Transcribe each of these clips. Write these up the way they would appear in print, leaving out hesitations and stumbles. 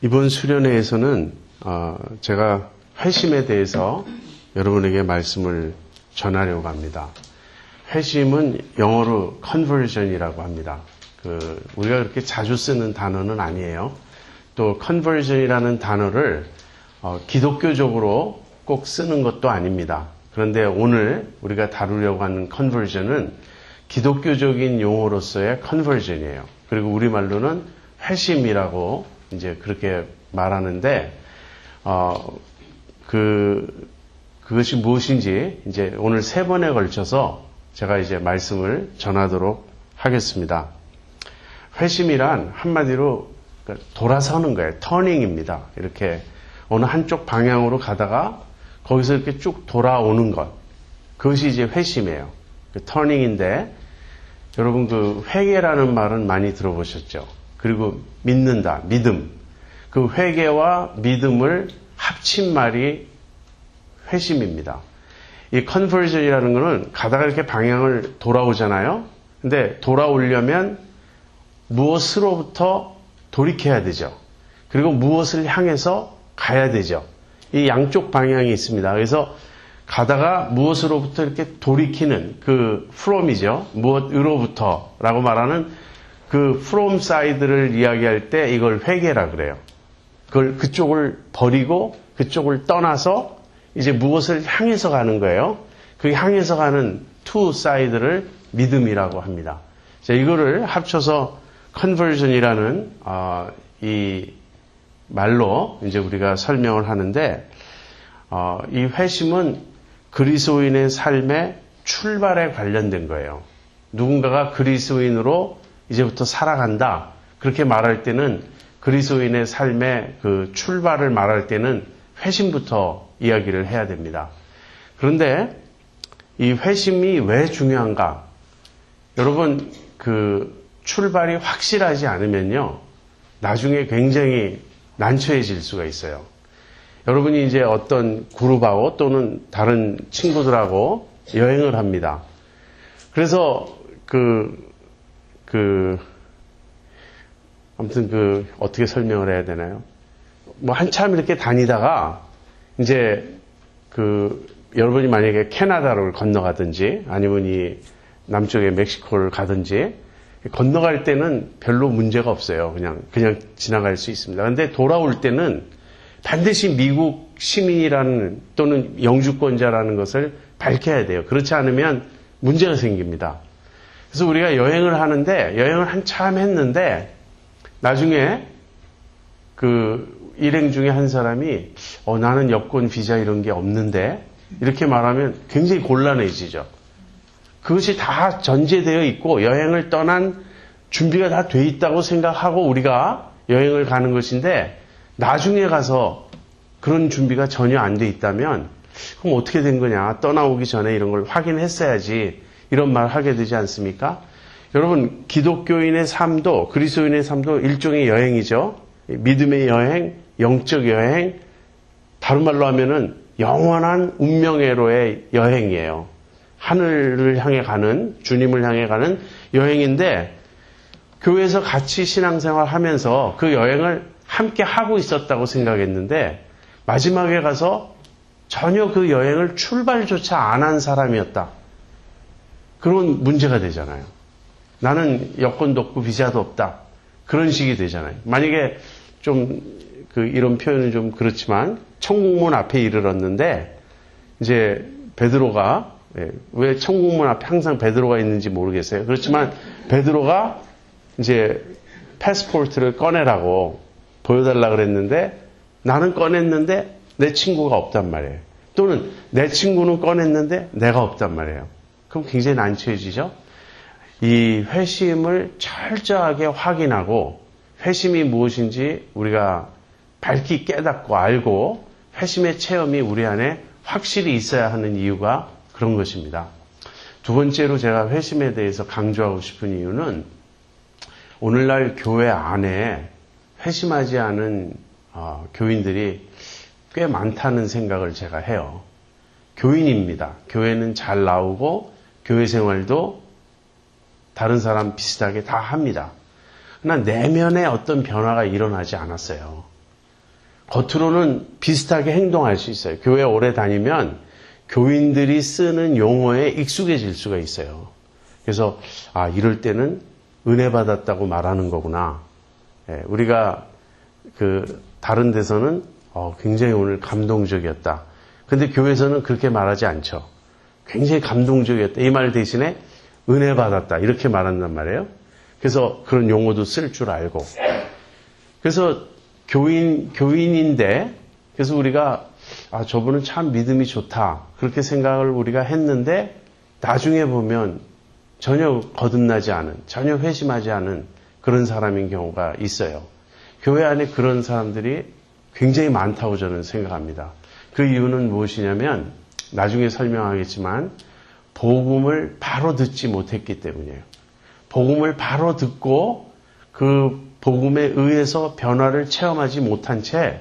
이번 수련회에서는 제가 회심에 대해서 여러분에게 말씀을 전하려고 합니다. 회심은 영어로 conversion이라고 합니다. 우리가 그렇게 자주 쓰는 단어는 아니에요. 또 conversion이라는 단어를 기독교적으로 꼭 쓰는 것도 아닙니다. 그런데 오늘 우리가 다루려고 하는 conversion은 기독교적인 용어로서의 conversion이에요. 그리고 우리말로는 회심이라고 이제 그렇게 말하는데 그것이 무엇인지 이제 오늘 3번에 걸쳐서 제가 이제 말씀을 전하도록 하겠습니다. 회심이란 한마디로 돌아서는 거예요. 터닝입니다. 이렇게 어느 한쪽 방향으로 가다가 거기서 이렇게 쭉 돌아오는 것. 그것이 이제 회심이에요. 터닝인데 여러분 회개라는 말은 많이 들어보셨죠? 그리고 믿는다, 믿음. 그 회개와 믿음을 합친 말이 회심입니다. 이 컨버전이라는 거는 가다가 이렇게 방향을 돌아오잖아요. 근데 돌아오려면 무엇으로부터 돌이켜야 되죠. 그리고 무엇을 향해서 가야 되죠. 이 양쪽 방향이 있습니다. 그래서 가다가 무엇으로부터 이렇게 돌이키는 from이죠. 무엇으로부터라고 말하는 from side를 이야기할 때 이걸 회개라 그래요. 그쪽을 버리고 그쪽을 떠나서 이제 무엇을 향해서 가는 거예요. 그 향해서 가는 to side를 믿음이라고 합니다. 자, 이거를 합쳐서 conversion이라는 이 말로 이제 우리가 설명을 하는데 이 회심은 그리스도인의 삶의 출발에 관련된 거예요. 누군가가 그리스도인으로 이제부터 살아간다. 그렇게 말할 때는 그리스도인의 삶의 출발을 말할 때는 회심부터 이야기를 해야 됩니다. 그런데 이 회심이 왜 중요한가? 여러분, 출발이 확실하지 않으면요, 나중에 굉장히 난처해질 수가 있어요. 여러분이 이제 어떤 그룹하고 또는 다른 친구들하고 여행을 합니다. 그래서 아무튼 어떻게 설명을 해야 되나요? 한참 이렇게 다니다가 이제 여러분이 만약에 캐나다를 건너가든지 아니면 이 남쪽의 멕시코를 가든지 건너갈 때는 별로 문제가 없어요. 그냥 지나갈 수 있습니다. 그런데 돌아올 때는 반드시 미국 시민이라는 또는 영주권자라는 것을 밝혀야 돼요. 그렇지 않으면 문제가 생깁니다. 그래서 우리가 여행을 하는데 여행을 한참 했는데 나중에 일행 중에 한 사람이 나는 여권 비자 이런 게 없는데 이렇게 말하면 굉장히 곤란해지죠. 그것이 다 전제되어 있고 여행을 떠난 준비가 다 돼 있다고 생각하고 우리가 여행을 가는 것인데 나중에 가서 그런 준비가 전혀 안 돼 있다면 그럼 어떻게 된 거냐, 떠나오기 전에 이런 걸 확인했어야지, 이런 말 하게 되지 않습니까? 여러분, 기독교인의 삶도 그리스도인의 삶도 일종의 여행이죠. 믿음의 여행, 영적 여행, 다른 말로 하면은 영원한 운명회로의 여행이에요. 하늘을 향해 가는, 주님을 향해 가는 여행인데 교회에서 같이 신앙생활 하면서 그 여행을 함께 하고 있었다고 생각했는데 마지막에 가서 전혀 그 여행을 출발조차 안 한 사람이었다. 그런 문제가 되잖아요. 나는 여권도 없고 비자도 없다. 그런 식이 되잖아요. 만약에 좀 이런 표현은 좀 그렇지만 천국문 앞에 이르렀는데 이제 베드로가 왜 천국문 앞에 항상 베드로가 있는지 모르겠어요. 그렇지만 베드로가 이제 패스포트를 꺼내라고 보여달라 그랬는데 나는 꺼냈는데 내 친구가 없단 말이에요. 또는 내 친구는 꺼냈는데 내가 없단 말이에요. 그럼 굉장히 난처해지죠. 이 회심을 철저하게 확인하고 회심이 무엇인지 우리가 밝히 깨닫고 알고 회심의 체험이 우리 안에 확실히 있어야 하는 이유가 그런 것입니다. 두 번째로 제가 회심에 대해서 강조하고 싶은 이유는 오늘날 교회 안에 회심하지 않은 교인들이 꽤 많다는 생각을 제가 해요. 교인입니다. 교회는 잘 나오고 교회 생활도 다른 사람 비슷하게 다 합니다. 그러나 내면에 어떤 변화가 일어나지 않았어요. 겉으로는 비슷하게 행동할 수 있어요. 교회 오래 다니면 교인들이 쓰는 용어에 익숙해질 수가 있어요. 그래서 이럴 때는 은혜 받았다고 말하는 거구나. 우리가 다른 데서는 굉장히 오늘 감동적이었다. 근데 교회에서는 그렇게 말하지 않죠. 굉장히 감동적이었다. 이 말 대신에 은혜 받았다. 이렇게 말한단 말이에요. 그래서 그런 용어도 쓸 줄 알고. 그래서 교인인데, 그래서 우리가, 저분은 참 믿음이 좋다. 그렇게 생각을 우리가 했는데, 나중에 보면 전혀 거듭나지 않은, 전혀 회심하지 않은 그런 사람인 경우가 있어요. 교회 안에 그런 사람들이 굉장히 많다고 저는 생각합니다. 그 이유는 무엇이냐면, 나중에 설명하겠지만, 복음을 바로 듣지 못했기 때문이에요. 복음을 바로 듣고, 그 복음에 의해서 변화를 체험하지 못한 채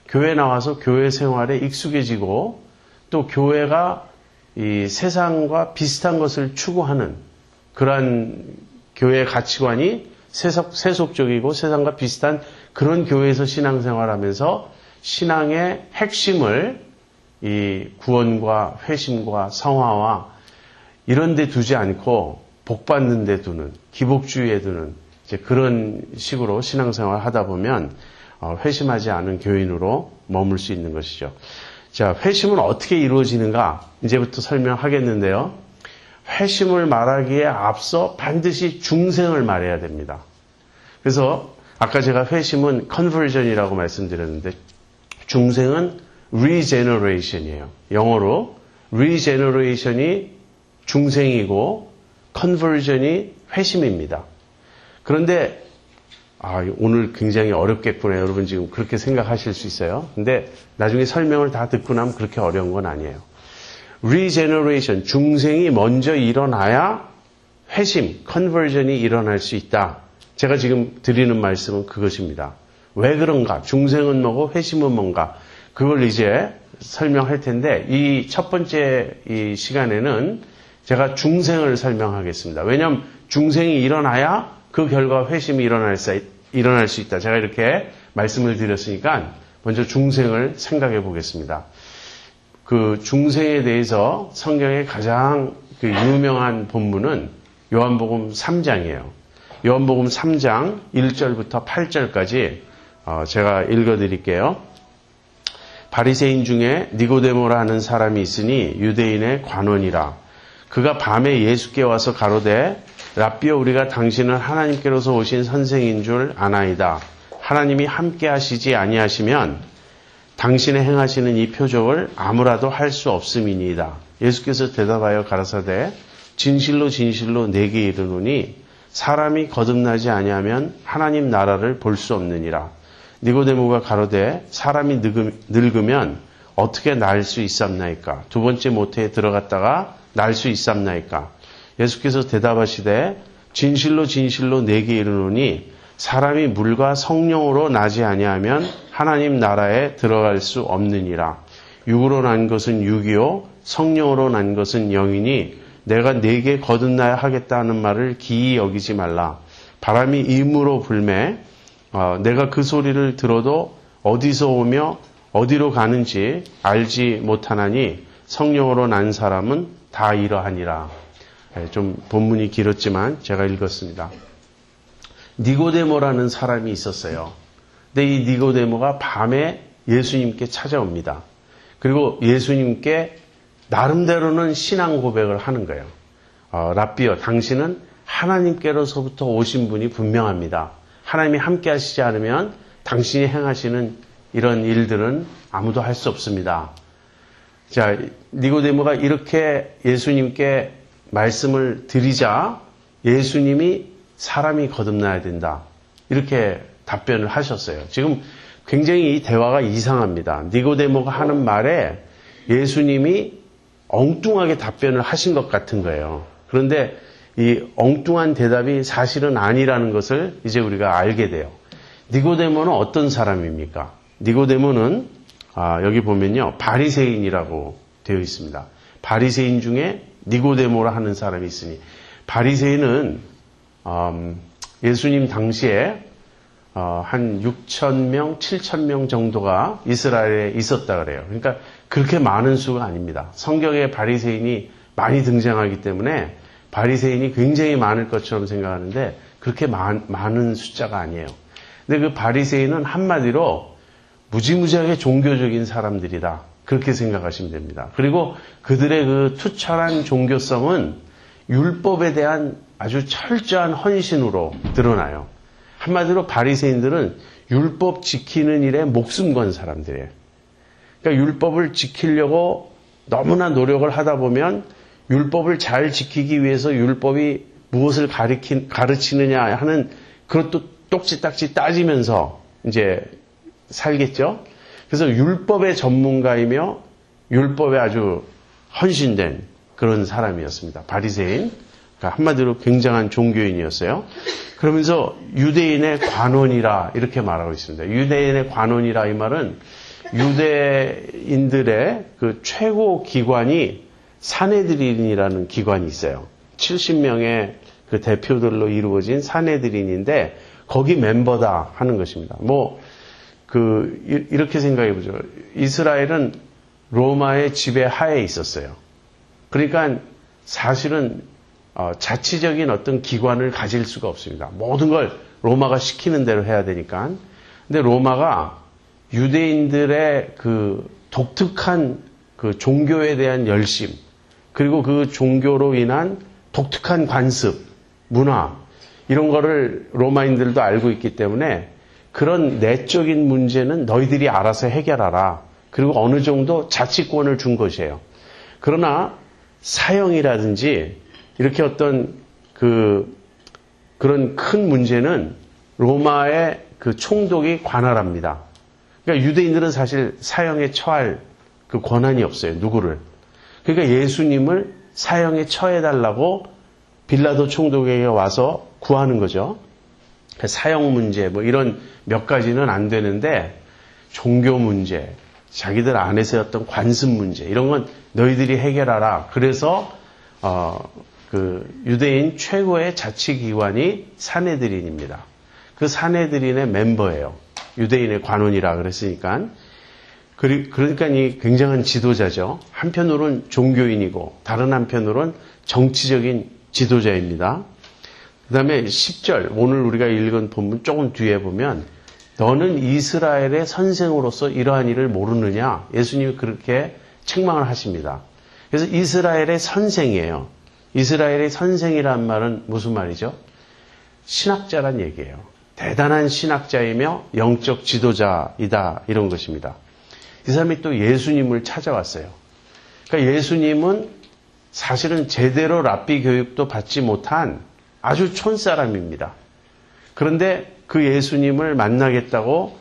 교회 나와서 교회 생활에 익숙해지고 또 교회가 이 세상과 비슷한 것을 추구하는 그러한 교회의 가치관이 세속적이고 세상과 비슷한 그런 교회에서 신앙생활하면서 신앙의 핵심을 이 구원과 회심과 성화와 이런 데 두지 않고 복 받는 데 두는 기복주의에 두는 이제 그런 식으로 신앙생활을 하다 보면 회심하지 않은 교인으로 머물 수 있는 것이죠. 자, 회심은 어떻게 이루어지는가? 이제부터 설명하겠는데요. 회심을 말하기에 앞서 반드시 중생을 말해야 됩니다. 그래서 아까 제가 회심은 conversion이라고 말씀드렸는데 중생은 regeneration이에요. 영어로 regeneration이 중생이고 conversion이 회심입니다. 그런데 오늘 굉장히 어렵겠구나. 여러분 지금 그렇게 생각하실 수 있어요. 근데 나중에 설명을 다 듣고 나면 그렇게 어려운 건 아니에요. regeneration, 중생이 먼저 일어나야 회심, conversion이 일어날 수 있다. 제가 지금 드리는 말씀은 그것입니다. 왜 그런가? 중생은 뭐고 회심은 뭔가? 그걸 이제 설명할 텐데 이 첫 번째 이 시간에는 제가 중생을 설명하겠습니다. 왜냐하면 중생이 일어나야 그 결과 회심이 일어날 수 있다. 제가 이렇게 말씀을 드렸으니까 먼저 중생을 생각해 보겠습니다. 그 중생에 대해서 성경의 가장 그 유명한 본문은 요한복음 3장이에요. 요한복음 3장 1절부터 8절까지 제가 읽어드릴게요. 바리새인 중에 니고데모라 하는 사람이 있으니 유대인의 관원이라. 그가 밤에 예수께 와서 가로되 랍비여 우리가 당신은 하나님께로서 오신 선생인 줄 아나이다. 하나님이 함께 하시지 아니하시면 당신의 행하시는 이 표적을 아무라도 할 수 없음이니이다. 예수께서 대답하여 가라사대 진실로 진실로 내게 이르노니 사람이 거듭나지 아니하면 하나님 나라를 볼 수 없느니라. 니고데모가 가로되 사람이 늙으면 어떻게 날 수 있삼나이까? 두 번째 모태에 들어갔다가 날 수 있삼나이까? 예수께서 대답하시되 진실로 진실로 내게 이르노니 사람이 물과 성령으로 나지 아니하면 하나님 나라에 들어갈 수 없느니라. 육으로 난 것은 육이요 성령으로 난 것은 영이니 내가 네게 거듭나야 하겠다는 말을 기이 여기지 말라. 바람이 임으로 불매 내가 그 소리를 들어도 어디서 오며 어디로 가는지 알지 못하나니 성령으로 난 사람은 다 이러하니라. 좀 본문이 길었지만 제가 읽었습니다. 니고데모라는 사람이 있었어요. 근데 이 니고데모가 밤에 예수님께 찾아옵니다. 그리고 예수님께 나름대로는 신앙 고백을 하는 거예요. 랍비여, 당신은 하나님께로서부터 오신 분이 분명합니다. 하나님이 함께 하시지 않으면 당신이 행하시는 이런 일들은 아무도 할 수 없습니다. 자, 니고데모가 이렇게 예수님께 말씀을 드리자 예수님이 사람이 거듭나야 된다. 이렇게 답변을 하셨어요. 지금 굉장히 이 대화가 이상합니다. 니고데모가 하는 말에 예수님이 엉뚱하게 답변을 하신 것 같은 거예요. 그런데 이 엉뚱한 대답이 사실은 아니라는 것을 이제 우리가 알게 돼요. 니고데모는 어떤 사람입니까? 니고데모는 여기 보면요. 바리새인이라고 되어 있습니다. 바리새인 중에 니고데모라 하는 사람이 있으니 바리새인은 예수님 당시에 한 6,000명, 7,000명 정도가 이스라엘에 있었다 그래요. 그러니까 그렇게 많은 수가 아닙니다. 성경에 바리새인이 많이 등장하기 때문에 바리새인이 굉장히 많을 것처럼 생각하는데 그렇게 많은 숫자가 아니에요. 근데 그 바리새인은 한마디로 무지무지하게 종교적인 사람들이다. 그렇게 생각하시면 됩니다. 그리고 그들의 그 투철한 종교성은 율법에 대한 아주 철저한 헌신으로 드러나요. 한마디로 바리새인들은 율법 지키는 일에 목숨 건 사람들이에요. 그러니까 율법을 지키려고 너무나 노력을 하다 보면 율법을 잘 지키기 위해서 율법이 무엇을 가르치느냐 하는 그것도 똑지딱지 따지면서 이제 살겠죠. 그래서 율법의 전문가이며 율법에 아주 헌신된 그런 사람이었습니다. 바리새인. 그러니까 한마디로 굉장한 종교인이었어요. 그러면서 유대인의 관원이라 이렇게 말하고 있습니다. 유대인의 관원이라 이 말은 유대인들의 그 최고 기관이 사네드린이라는 기관이 있어요. 70명의 그 대표들로 이루어진 사네드린인데 거기 멤버다 하는 것입니다. 이렇게 생각해 보죠. 이스라엘은 로마의 지배 하에 있었어요. 그러니까 사실은 자치적인 어떤 기관을 가질 수가 없습니다. 모든 걸 로마가 시키는 대로 해야 되니까. 근데 로마가 유대인들의 그 독특한 그 종교에 대한 열심, 그리고 그 종교로 인한 독특한 관습, 문화, 이런 거를 로마인들도 알고 있기 때문에 그런 내적인 문제는 너희들이 알아서 해결하라. 그리고 어느 정도 자치권을 준 것이에요. 그러나 사형이라든지 이렇게 어떤 그런 큰 문제는 로마의 그 총독이 관할합니다. 그러니까 유대인들은 사실 사형에 처할 그 권한이 없어요. 누구를. 그러니까 예수님을 사형에 처해달라고 빌라도 총독에게 와서 구하는 거죠. 사형 문제 이런 몇 가지는 안 되는데 종교 문제, 자기들 안에서의 어떤 관습 문제 이런 건 너희들이 해결하라. 그래서 그 유대인 최고의 자치기관이 사네드린입니다. 그 사네드린의 멤버예요. 유대인의 관원이라 그랬으니까. 그러니까 이 굉장한 지도자죠. 한편으로는 종교인이고 다른 한편으로는 정치적인 지도자입니다. 그 다음에 10절, 오늘 우리가 읽은 본문 조금 뒤에 보면 너는 이스라엘의 선생으로서 이러한 일을 모르느냐? 예수님이 그렇게 책망을 하십니다. 그래서 이스라엘의 선생이에요. 이스라엘의 선생이란 말은 무슨 말이죠? 신학자란 얘기예요. 대단한 신학자이며 영적 지도자이다 이런 것입니다. 이 사람이 또 예수님을 찾아왔어요. 그러니까 예수님은 사실은 제대로 랍비 교육도 받지 못한 아주 촌사람입니다. 그런데 그 예수님을 만나겠다고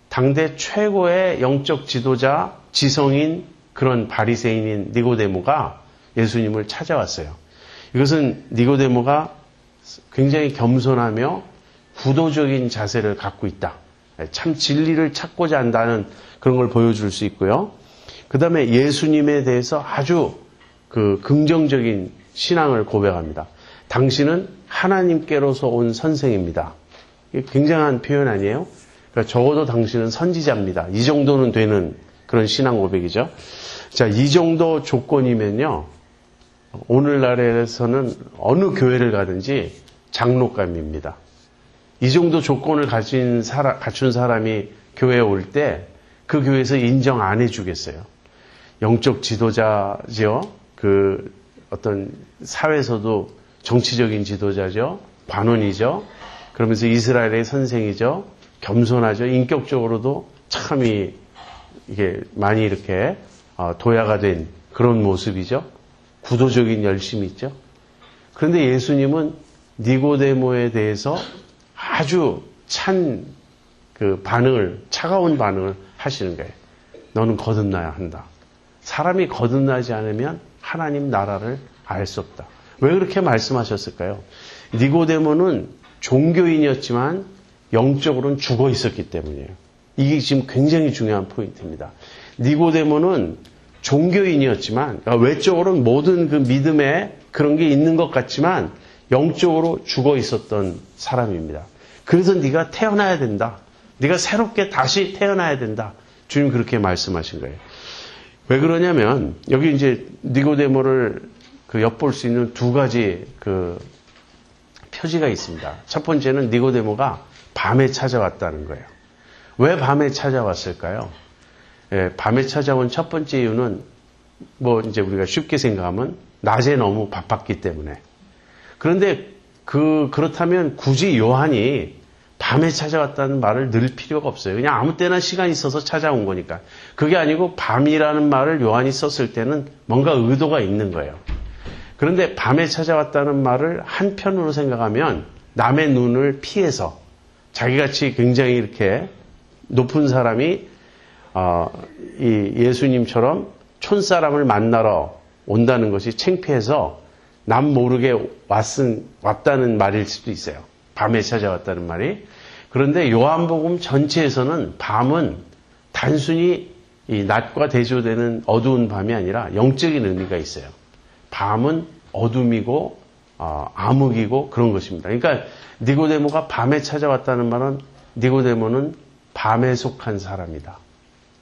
당대 최고의 영적 지도자, 지성인 그런 바리새인인 니고데모가 예수님을 찾아왔어요. 이것은 니고데모가 굉장히 겸손하며 구도적인 자세를 갖고 있다. 참 진리를 찾고자 한다는 그런 걸 보여줄 수 있고요. 그 다음에 예수님에 대해서 아주 그 긍정적인 신앙을 고백합니다. 당신은 하나님께로서 온 선생입니다. 이게 굉장한 표현 아니에요? 그러니까 적어도 당신은 선지자입니다. 이 정도는 되는 그런 신앙 고백이죠. 자, 이 정도 조건이면요. 오늘날에서는 어느 교회를 가든지 장로감입니다. 이 정도 조건을 갖춘 사람이 교회에 올 때 그 교회에서 인정 안 해주겠어요. 영적 지도자죠. 그 어떤 사회에서도 정치적인 지도자죠. 관원이죠. 그러면서 이스라엘의 선생이죠. 겸손하죠. 인격적으로도 참 이게 많이 이렇게 도야가 된 그런 모습이죠. 구도적인 열심이 있죠. 그런데 예수님은 니고데모에 대해서 아주 차가운 반응을 하시는 거예요. 너는 거듭나야 한다. 사람이 거듭나지 않으면 하나님 나라를 알 수 없다. 왜 그렇게 말씀하셨을까요? 니고데모는 종교인이었지만 영적으로는 죽어 있었기 때문이에요. 이게 지금 굉장히 중요한 포인트입니다. 니고데모는 종교인이었지만 외적으로는 모든 그 믿음에 그런 게 있는 것 같지만 영적으로 죽어 있었던 사람입니다. 그래서 네가 태어나야 된다. 네가 새롭게 다시 태어나야 된다. 주님 그렇게 말씀하신 거예요. 왜 그러냐면 여기 이제 니고데모를 엿볼 수 있는 두 가지 표지가 있습니다. 첫 번째는 니고데모가 밤에 찾아왔다는 거예요. 왜 밤에 찾아왔을까요? 예, 밤에 찾아온 첫 번째 이유는 이제 우리가 쉽게 생각하면 낮에 너무 바빴기 때문에. 그런데 그렇다면 굳이 요한이 밤에 찾아왔다는 말을 넣을 필요가 없어요. 그냥 아무 때나 시간이 있어서 찾아온 거니까. 그게 아니고 밤이라는 말을 요한이 썼을 때는 뭔가 의도가 있는 거예요. 그런데 밤에 찾아왔다는 말을 한편으로 생각하면 남의 눈을 피해서 자기같이 굉장히 이렇게 높은 사람이 이 예수님처럼 촌사람을 만나러 온다는 것이 창피해서 남 모르게 왔다는 말일 수도 있어요. 밤에 찾아왔다는 말이. 그런데 요한복음 전체에서는 밤은 단순히 이 낮과 대조되는 어두운 밤이 아니라 영적인 의미가 있어요. 밤은 어둠이고 암흑이고 그런 것입니다. 그러니까 니고데모가 밤에 찾아왔다는 말은 니고데모는 밤에 속한 사람이다.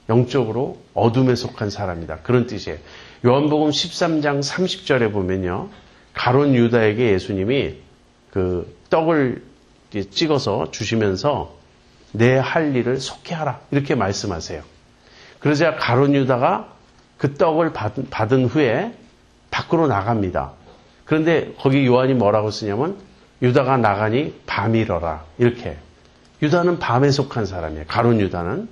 영적으로 어둠에 속한 사람이다. 그런 뜻이에요. 요한복음 13장 30절에 보면요. 가룟 유다에게 예수님이 떡을 찍어서 주시면서 내 할 일을 속히하라 이렇게 말씀하세요. 그러자 가룟 유다가 그 떡을 받은 후에 밖으로 나갑니다. 그런데 거기 요한이 뭐라고 쓰냐면 유다가 나가니 밤이러라 이렇게. 유다는 밤에 속한 사람이에요. 가룟 유다는.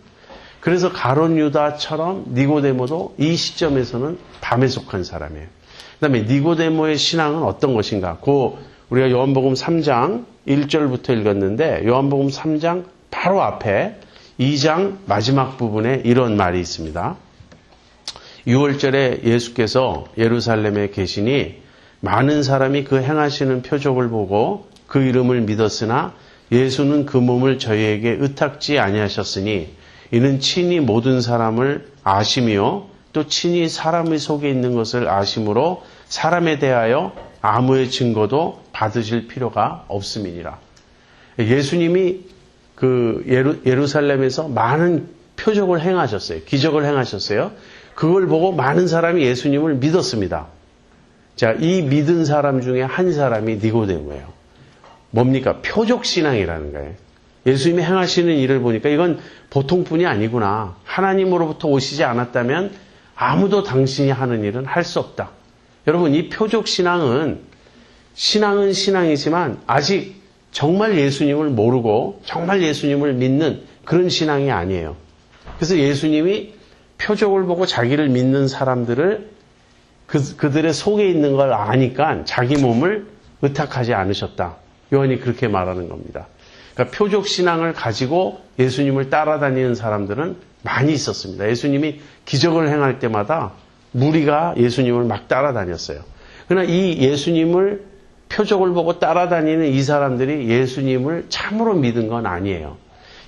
그래서 가룟 유다처럼 니고데모도 이 시점에서는 밤에 속한 사람이에요. 그다음에 니고데모의 신앙은 어떤 것인가? 우리가 요한복음 3장 1절부터 읽었는데 요한복음 3장 바로 앞에 2장 마지막 부분에 이런 말이 있습니다. 6월절에 예수께서 예루살렘에 계시니 많은 사람이 그 행하시는 표적을 보고 그 이름을 믿었으나 예수는 그 몸을 저희에게 의탁지 아니하셨으니 이는 친히 모든 사람을 아심이요 또 친히 사람의 속에 있는 것을 아심으로 사람에 대하여 아무의 증거도 받으실 필요가 없음이니라. 예수님이 예루살렘에서 많은 표적을 행하셨어요. 기적을 행하셨어요. 그걸 보고 많은 사람이 예수님을 믿었습니다. 자, 이 믿은 사람 중에 한 사람이 니고데모예요. 뭡니까? 표적신앙이라는 거예요. 예수님이 행하시는 일을 보니까 이건 보통뿐이 아니구나. 하나님으로부터 오시지 않았다면 아무도 당신이 하는 일은 할 수 없다. 여러분, 이 표적신앙은 신앙이지만 아직 정말 예수님을 모르고 정말 예수님을 믿는 그런 신앙이 아니에요. 그래서 예수님이 표적을 보고 자기를 믿는 사람들을 그들의 속에 있는 걸 아니까 자기 몸을 의탁하지 않으셨다. 요한이 그렇게 말하는 겁니다. 그러니까 표적신앙을 가지고 예수님을 따라다니는 사람들은 많이 있었습니다. 예수님이 기적을 행할 때마다 무리가 예수님을 막 따라다녔어요. 그러나 이 예수님을 표적을 보고 따라다니는 이 사람들이 예수님을 참으로 믿은 건 아니에요.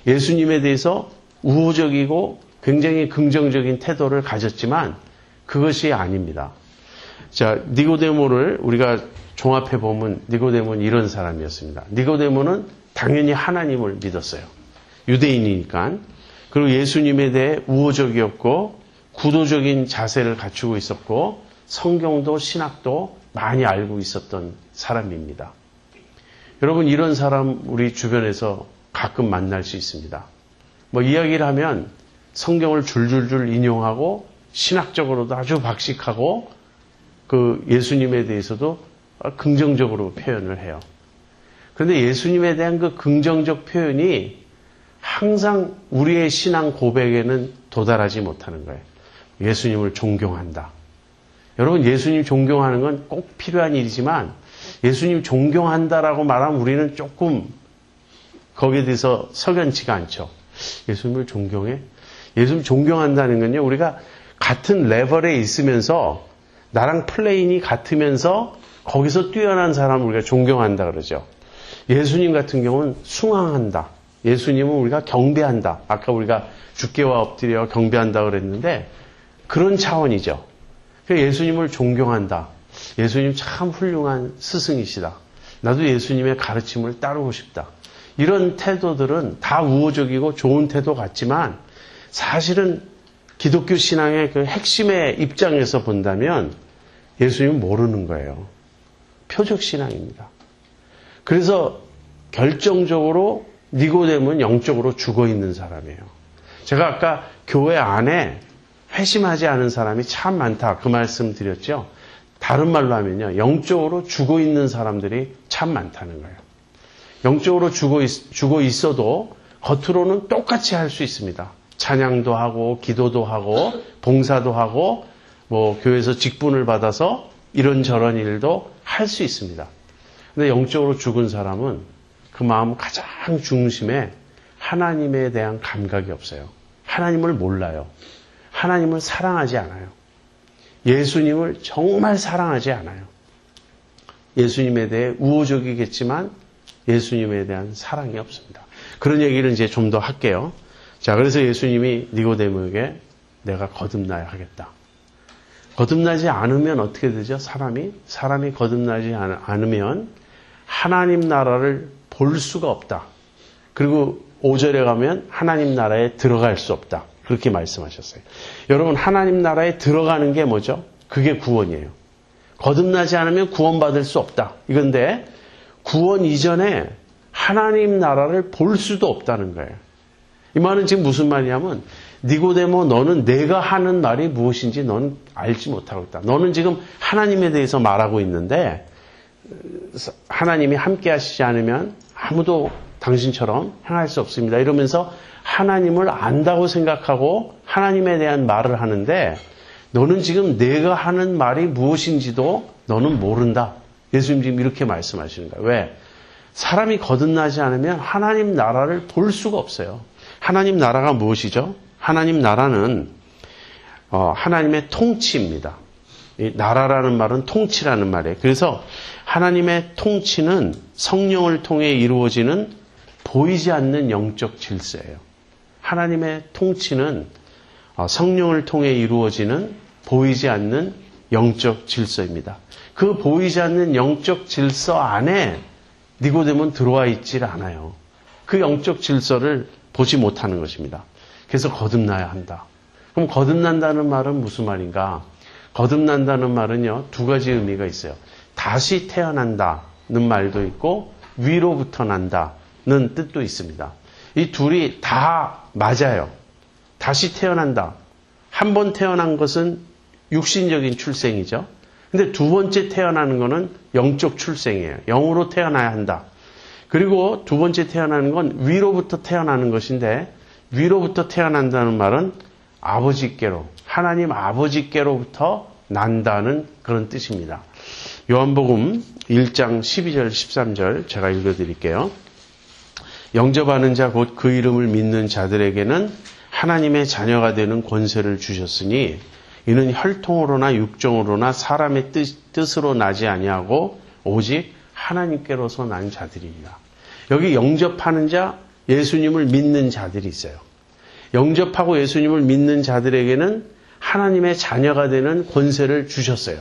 예수님에 대해서 우호적이고 굉장히 긍정적인 태도를 가졌지만 그것이 아닙니다. 자, 니고데모를 우리가 종합해 보면 니고데모는 이런 사람이었습니다. 니고데모는 당연히 하나님을 믿었어요. 유대인이니까. 그리고 예수님에 대해 우호적이었고 구도적인 자세를 갖추고 있었고 성경도 신학도 많이 알고 있었던 사람입니다. 여러분, 이런 사람 우리 주변에서 가끔 만날 수 있습니다. 이야기를 하면 성경을 줄줄줄 인용하고 신학적으로도 아주 박식하고 예수님에 대해서도 긍정적으로 표현을 해요. 그런데 예수님에 대한 그 긍정적 표현이 항상 우리의 신앙 고백에는 도달하지 못하는 거예요. 예수님을 존경한다. 여러분, 예수님 존경하는 건 꼭 필요한 일이지만 예수님 존경한다라고 말하면 우리는 조금 거기에 대해서 석연치가 않죠. 예수님을 존경해? 예수님 존경한다는 건요, 우리가 같은 레벨에 있으면서 나랑 플레인이 같으면서 거기서 뛰어난 사람을 우리가 존경한다 그러죠. 예수님 같은 경우는 숭앙한다. 예수님은 우리가 경배한다. 아까 우리가 주께와 엎드려 경배한다 그랬는데 그런 차원이죠. 예수님을 존경한다. 예수님 참 훌륭한 스승이시다. 나도 예수님의 가르침을 따르고 싶다. 이런 태도들은 다 우호적이고 좋은 태도 같지만 사실은 기독교 신앙의 그 핵심의 입장에서 본다면 예수님은 모르는 거예요. 표적 신앙입니다. 그래서 결정적으로 니고데모는 영적으로 죽어 있는 사람이에요. 제가 아까 교회 안에 회심하지 않은 사람이 참 많다 그 말씀 드렸죠. 다른 말로 하면요. 영적으로 죽어 있는 사람들이 참 많다는 거예요. 영적으로 죽어 있어도 겉으로는 똑같이 할 수 있습니다. 찬양도 하고 기도도 하고 봉사도 하고 뭐 교회에서 직분을 받아서 이런저런 일도 할 수 있습니다. 근데 영적으로 죽은 사람은 그 마음 가장 중심에 하나님에 대한 감각이 없어요. 하나님을 몰라요. 하나님을 사랑하지 않아요. 예수님을 정말 사랑하지 않아요. 예수님에 대해 우호적이겠지만 예수님에 대한 사랑이 없습니다. 그런 얘기를 이제 좀 더 할게요. 자, 그래서 예수님이 니고데모에게 내가 거듭나야 하겠다. 거듭나지 않으면 어떻게 되죠? 사람이 거듭나지 않으면 하나님 나라를 볼 수가 없다. 그리고 5절에 가면 하나님 나라에 들어갈 수 없다. 그렇게 말씀하셨어요. 여러분, 하나님 나라에 들어가는 게 뭐죠? 그게 구원이에요. 거듭나지 않으면 구원받을 수 없다. 이건데 구원 이전에 하나님 나라를 볼 수도 없다는 거예요. 이 말은 지금 무슨 말이냐면 니고데모 너는 내가 하는 말이 무엇인지 넌 알지 못하고 있다. 너는 지금 하나님에 대해서 말하고 있는데 하나님이 함께 하시지 않으면 아무도 당신처럼 행할 수 없습니다. 이러면서 하나님을 안다고 생각하고 하나님에 대한 말을 하는데 너는 지금 내가 하는 말이 무엇인지도 너는 모른다. 예수님 지금 이렇게 말씀하시는 거예요. 왜? 사람이 거듭나지 않으면 하나님 나라를 볼 수가 없어요. 하나님 나라가 무엇이죠? 하나님 나라는 하나님의 통치입니다. 이 나라라는 말은 통치라는 말이에요. 그래서 하나님의 통치는 성령을 통해 이루어지는 보이지 않는 영적 질서예요. 하나님의 통치는 성령을 통해 이루어지는 보이지 않는 영적 질서입니다. 그 보이지 않는 영적 질서 안에 니고데모는 들어와 있질 않아요. 그 영적 질서를 보지 못하는 것입니다. 그래서 거듭나야 한다. 그럼 거듭난다는 말은 무슨 말인가? 거듭난다는 말은요, 두 가지 의미가 있어요. 다시 태어난다는 말도 있고 위로부터 난다는 뜻도 있습니다. 이 둘이 다 맞아요. 다시 태어난다. 한 번 태어난 것은 육신적인 출생이죠. 근데 두 번째 태어나는 것은 영적 출생이에요. 영으로 태어나야 한다. 그리고 두 번째 태어나는 건 위로부터 태어나는 것인데 위로부터 태어난다는 말은 아버지께로, 하나님 아버지께로부터 난다는 그런 뜻입니다. 요한복음 1장 12절 13절 제가 읽어드릴게요. 영접하는 자 곧 그 이름을 믿는 자들에게는 하나님의 자녀가 되는 권세를 주셨으니 이는 혈통으로나 육정으로나 사람의 뜻으로 나지 아니하고 오직 하나님께로서 난 자들이니라. 여기 영접하는 자, 예수님을 믿는 자들이 있어요. 영접하고 예수님을 믿는 자들에게는 하나님의 자녀가 되는 권세를 주셨어요.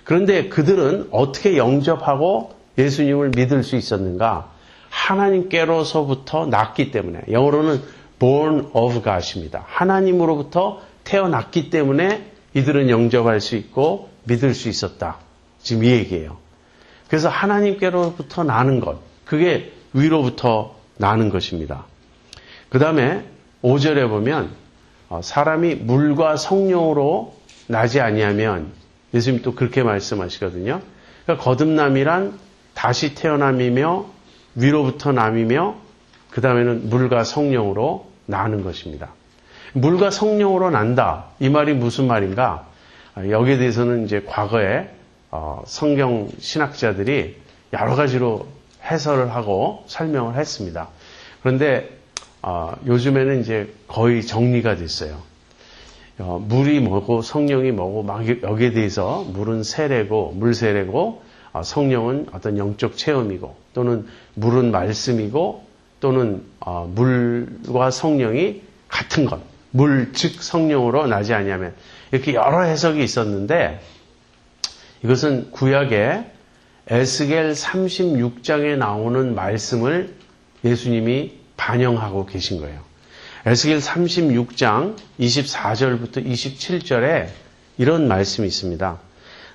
그런데 그들은 어떻게 영접하고 예수님을 믿을 수 있었는가? 하나님께로서부터 났기 때문에, 영어로는 born of God입니다. 하나님으로부터 태어났기 때문에 이들은 영접할 수 있고 믿을 수 있었다. 지금 이 얘기예요. 그래서 하나님께로부터 나는 것, 그게 위로부터 나는 것입니다. 그 다음에 5절에 보면 사람이 물과 성령으로 나지 아니하면 예수님 또 그렇게 말씀하시거든요. 그러니까 거듭남이란 다시 태어남이며 위로부터 남이며 그 다음에는 물과 성령으로 나는 것입니다. 물과 성령으로 난다. 이 말이 무슨 말인가? 여기에 대해서는 이제 과거에 성경 신학자들이 여러 가지로 해설을 하고 설명을 했습니다. 그런데 요즘에는 이제 거의 정리가 됐어요. 물이 뭐고 성령이 뭐고 막 여기에 대해서 물은 세례고 물세례고 성령은 어떤 영적 체험이고 또는 물은 말씀이고 또는 물과 성령이 같은 것, 물 즉 성령으로 나지 아니하면 이렇게 여러 해석이 있었는데 이것은 구약의 에스겔 36장에 나오는 말씀을 예수님이 반영하고 계신 거예요. 에스겔 36장 24절부터 27절에 이런 말씀이 있습니다.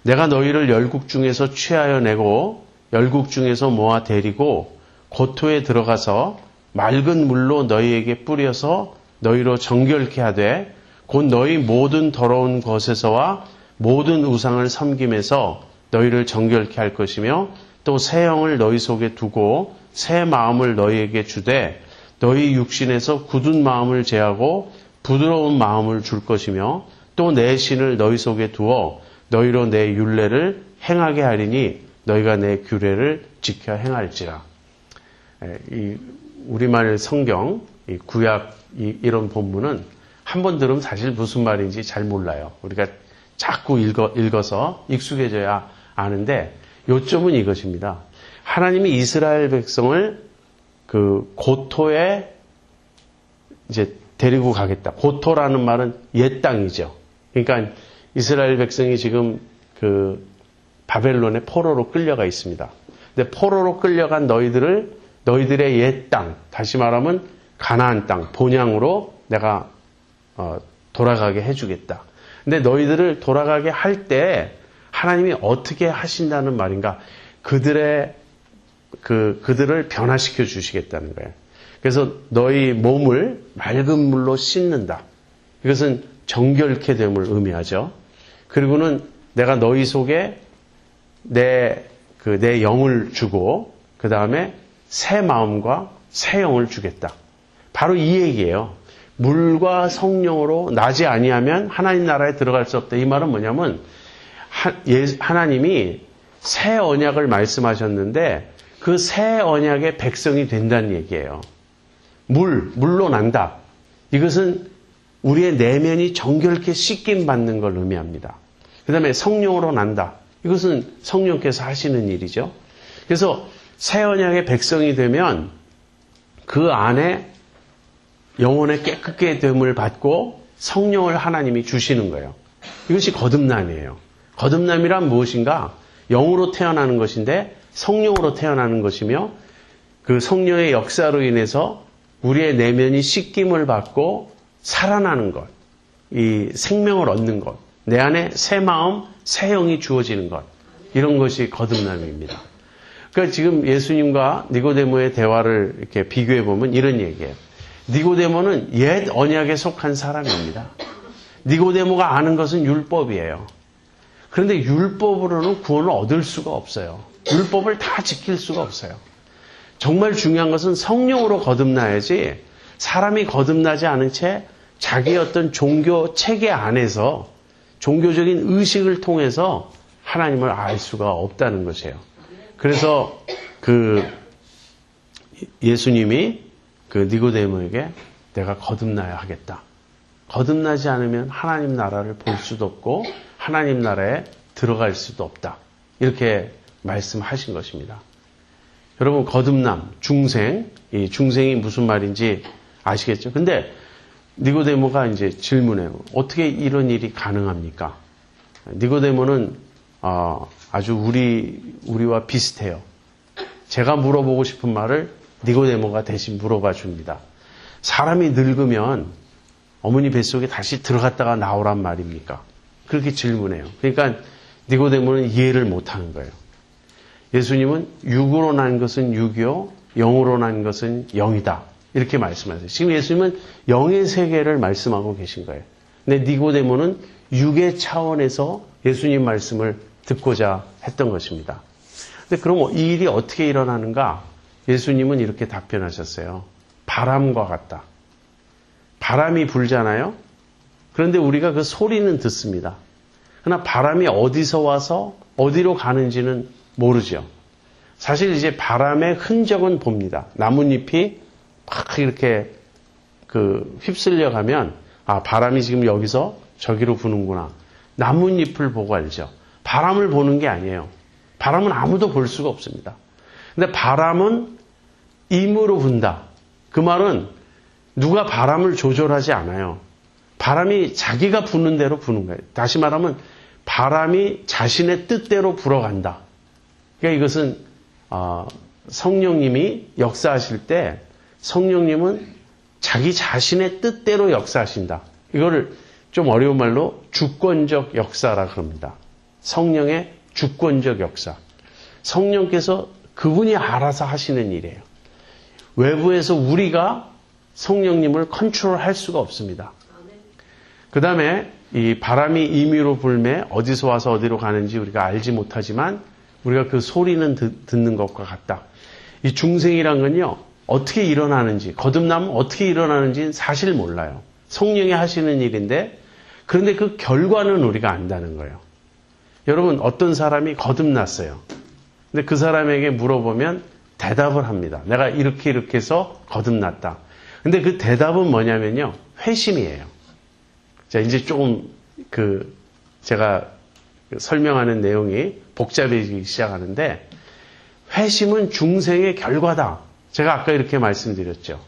내가 너희를 열국 중에서 취하여 내고 열국 중에서 모아 데리고 고토에 들어가서 맑은 물로 너희에게 뿌려서 너희로 정결케 하되 곧 너희 모든 더러운 것에서와 모든 우상을 섬김에서 너희를 정결케 할 것이며 또 새 영을 너희 속에 두고 새 마음을 너희에게 주되 너희 육신에서 굳은 마음을 제하고 부드러운 마음을 줄 것이며 또 내 신을 너희 속에 두어 너희로 내 율례를 행하게 하리니 너희가 내 규례를 지켜 행할지라. 이 우리말 성경, 이 구약 이런 본문은 한 번 들으면 사실 무슨 말인지 잘 몰라요. 우리가 자꾸 읽어서 익숙해져야 아는데 요점은 이것입니다. 하나님이 이스라엘 백성을 그 고토에 이제 데리고 가겠다. 고토라는 말은 옛 땅이죠. 그러니까 이스라엘 백성이 지금 그 바벨론의 포로로 끌려가 있습니다. 근데 포로로 끌려간 너희들의 옛 땅, 다시 말하면 가나안 땅, 본향으로 내가 돌아가게 해주겠다. 근데 너희들을 돌아가게 할 때 하나님이 어떻게 하신다는 말인가? 그들을 변화시켜 주시겠다는 거예요. 그래서 너희 몸을 맑은 물로 씻는다. 이것은 정결케 됨을 의미하죠. 그리고는 내가 너희 속에 내 영을 주고 그 다음에 새 마음과 새 영을 주겠다. 바로 이 얘기예요. 물과 성령으로 나지 아니하면 하나님 나라에 들어갈 수 없다. 이 말은 뭐냐면 하나님이 새 언약을 말씀하셨는데 그 새 언약의 백성이 된다는 얘기예요. 물로 난다. 이것은 우리의 내면이 정결케 씻김 받는 걸 의미합니다. 그 다음에 성령으로 난다. 이것은 성령께서 하시는 일이죠. 그래서 새 언약의 백성이 되면 그 안에 영혼의 깨끗게 됨을 받고 성령을 하나님이 주시는 거예요. 이것이 거듭남이에요. 거듭남이란 무엇인가? 영으로 태어나는 것인데 성령으로 태어나는 것이며 그 성령의 역사로 인해서 우리의 내면이 씻김을 받고 살아나는 것, 이 생명을 얻는 것, 내 안에 새 마음, 새 영이 주어지는 것, 이런 것이 거듭남입니다. 그러니까 지금 예수님과 니고데모의 대화를 이렇게 비교해 보면 이런 얘기예요. 니고데모는 옛 언약에 속한 사람입니다. 니고데모가 아는 것은 율법이에요. 그런데 율법으로는 구원을 얻을 수가 없어요. 율법을 다 지킬 수가 없어요. 정말 중요한 것은 성령으로 거듭나야지 사람이 거듭나지 않은 채 자기의 어떤 종교 체계 안에서 종교적인 의식을 통해서 하나님을 알 수가 없다는 것이에요. 그래서 예수님이 니고데모에게 내가 거듭나야 하겠다. 거듭나지 않으면 하나님 나라를 볼 수도 없고 하나님 나라에 들어갈 수도 없다. 이렇게 말씀하신 것입니다. 여러분 거듭남, 중생, 이 중생이 무슨 말인지 아시겠죠? 근데 니고데모가 이제 질문해요. 어떻게 이런 일이 가능합니까? 니고데모는 아주 우리와 비슷해요. 제가 물어보고 싶은 말을 니고데모가 대신 물어봐 줍니다. 사람이 늙으면 어머니 뱃속에 다시 들어갔다가 나오란 말입니까? 그렇게 질문해요. 그러니까 니고데모는 이해를 못하는 거예요. 예수님은 육으로 난 것은 육이요, 영으로 난 것은 영이다. 이렇게 말씀하세요. 지금 예수님은 영의 세계를 말씀하고 계신 거예요. 근데 니고데모는 육의 차원에서 예수님 말씀을 듣고자 했던 것입니다. 근데 그럼 이 일이 어떻게 일어나는가? 예수님은 이렇게 답변하셨어요. 바람과 같다. 바람이 불잖아요? 그런데 우리가 그 소리는 듣습니다. 그러나 바람이 어디서 와서 어디로 가는지는 모르죠. 사실 이제 바람의 흔적은 봅니다. 나뭇잎이 막 이렇게 휩쓸려 가면 바람이 지금 여기서 저기로 부는구나. 나뭇잎을 보고 알죠. 바람을 보는 게 아니에요. 바람은 아무도 볼 수가 없습니다. 근데 바람은 임으로 분다. 그 말은 누가 바람을 조절하지 않아요. 바람이 자기가 부는 대로 부는 거예요. 다시 말하면 바람이 자신의 뜻대로 불어간다. 그러니까 이것은 성령님이 역사하실 때 성령님은 자기 자신의 뜻대로 역사하신다. 이거를 좀 어려운 말로 주권적 역사라 그럽니다. 성령의 주권적 역사. 성령께서 그분이 알아서 하시는 일이에요. 외부에서 우리가 성령님을 컨트롤할 수가 없습니다. 그 다음에 이 바람이 임의로 불매 어디서 와서 어디로 가는지 우리가 알지 못하지만 우리가 그 소리는 듣는 것과 같다. 이 중생이란 건요. 어떻게 일어나는지 거듭나면 어떻게 일어나는지 사실 몰라요. 성령이 하시는 일인데 그런데 그 결과는 우리가 안다는 거예요. 여러분 어떤 사람이 거듭났어요. 근데 그 사람에게 물어보면 대답을 합니다. 내가 이렇게 해서 거듭났다. 근데 그 대답은 뭐냐면요. 회심이에요. 자, 이제 조금 제가 설명하는 내용이 복잡해지기 시작하는데 회심은 중생의 결과다. 제가 아까 이렇게 말씀드렸죠.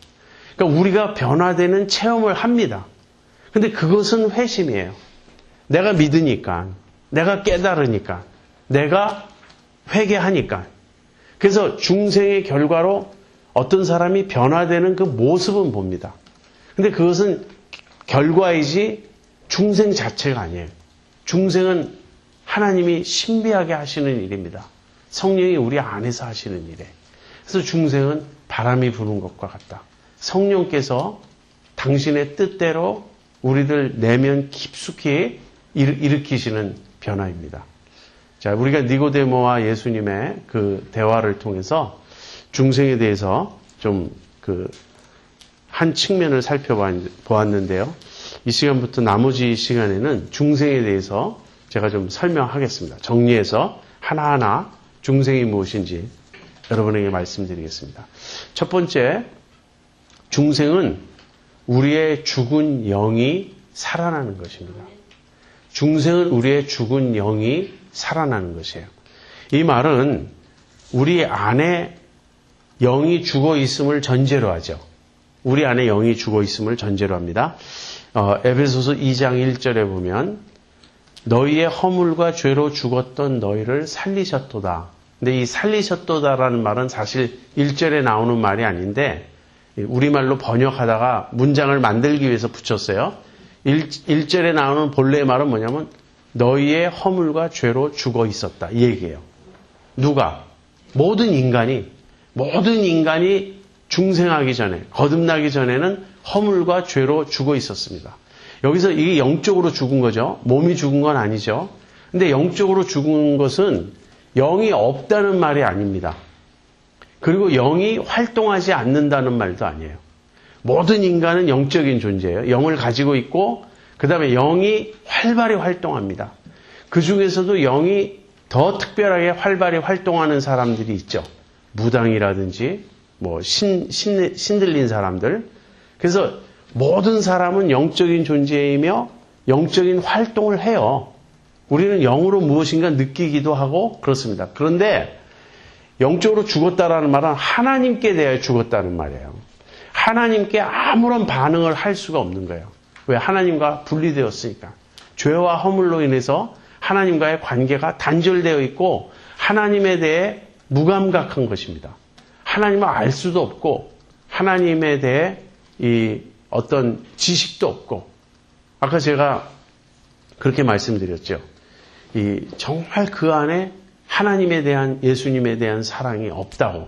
그러니까 우리가 변화되는 체험을 합니다. 근데 그것은 회심이에요. 내가 믿으니까, 내가 깨달으니까, 내가 회개하니까. 그래서 중생의 결과로 어떤 사람이 변화되는 그 모습은 봅니다. 근데 그것은 결과이지 중생 자체가 아니에요. 중생은 하나님이 신비하게 하시는 일입니다. 성령이 우리 안에서 하시는 일이에요. 그래서 중생은 바람이 부는 것과 같다. 성령께서 당신의 뜻대로 우리들 내면 깊숙이 일으키시는 변화입니다. 자, 우리가 니고데모와 예수님의 그 대화를 통해서 중생에 대해서 좀 한 측면을 살펴보았는데요. 이 시간부터 나머지 시간에는 중생에 대해서 제가 좀 설명하겠습니다. 정리해서 하나하나 중생이 무엇인지 여러분에게 말씀드리겠습니다. 첫 번째, 중생은 우리의 죽은 영이 살아나는 것입니다. 중생은 우리의 죽은 영이 살아나는 것이에요. 이 말은 우리 안에 영이 죽어 있음을 전제로 하죠. 우리 안에 영이 죽어 있음을 전제로 합니다. 에베소서 2장 1절에 보면 너희의 허물과 죄로 죽었던 너희를 살리셨도다. 근데 이 살리셨도다라는 말은 사실 1절에 나오는 말이 아닌데 우리말로 번역하다가 문장을 만들기 위해서 붙였어요. 1절에 나오는 본래의 말은 뭐냐면 너희의 허물과 죄로 죽어 있었다. 이 얘기예요. 누가? 모든 인간이 중생하기 전에, 거듭나기 전에는 허물과 죄로 죽어 있었습니다. 여기서 이게 영적으로 죽은 거죠. 몸이 죽은 건 아니죠. 근데 영적으로 죽은 것은 영이 없다는 말이 아닙니다. 그리고 영이 활동하지 않는다는 말도 아니에요. 모든 인간은 영적인 존재예요. 영을 가지고 있고 그 다음에 영이 활발히 활동합니다. 그 중에서도 영이 더 특별하게 활발히 활동하는 사람들이 있죠. 무당이라든지 신들린 사람들. 그래서 모든 사람은 영적인 존재이며 영적인 활동을 해요. 우리는 영으로 무엇인가 느끼기도 하고 그렇습니다. 그런데 영적으로 죽었다라는 말은 하나님께 대하여 죽었다는 말이에요. 하나님께 아무런 반응을 할 수가 없는 거예요. 왜? 하나님과 분리되었으니까. 죄와 허물로 인해서 하나님과의 관계가 단절되어 있고 하나님에 대해 무감각한 것입니다. 하나님을 알 수도 없고 하나님에 대해 이 어떤 지식도 없고 아까 제가 그렇게 말씀드렸죠. 정말 그 안에 하나님에 대한 예수님에 대한 사랑이 없다고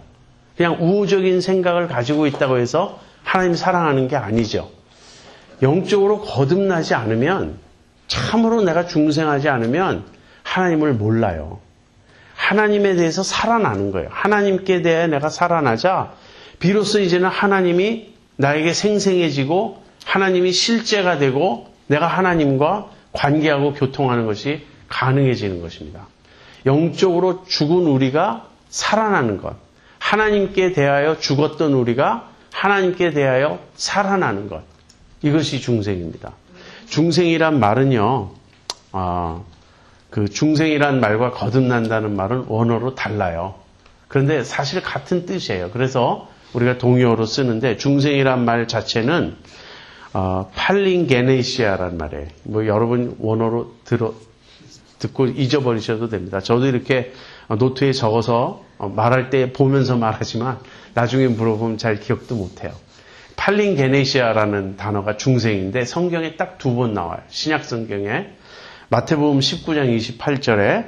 그냥 우호적인 생각을 가지고 있다고 해서 하나님 사랑하는 게 아니죠. 영적으로 거듭나지 않으면 참으로 내가 중생하지 않으면 하나님을 몰라요. 하나님에 대해서 살아나는 거예요. 하나님께 대해 내가 살아나자 비로소 이제는 하나님이 나에게 생생해지고 하나님이 실제가 되고 내가 하나님과 관계하고 교통하는 것이 가능해지는 것입니다. 영적으로 죽은 우리가 살아나는 것. 하나님께 대하여 죽었던 우리가 하나님께 대하여 살아나는 것. 이것이 중생입니다. 중생이란 말은요. 그 중생이란 말과 거듭난다는 말은 원어로 달라요. 그런데 사실 같은 뜻이에요. 그래서 우리가 동의어로 쓰는데 중생이란 말 자체는 팔링게네시아란 말이에요. 여러분 원어로 듣고 잊어버리셔도 됩니다. 저도 이렇게 노트에 적어서 말할 때 보면서 말하지만 나중에 물어보면 잘 기억도 못해요. 팔린게네시아라는 단어가 중생인데 성경에 딱 2번 나와요. 신약 성경에 마태복음 19장 28절에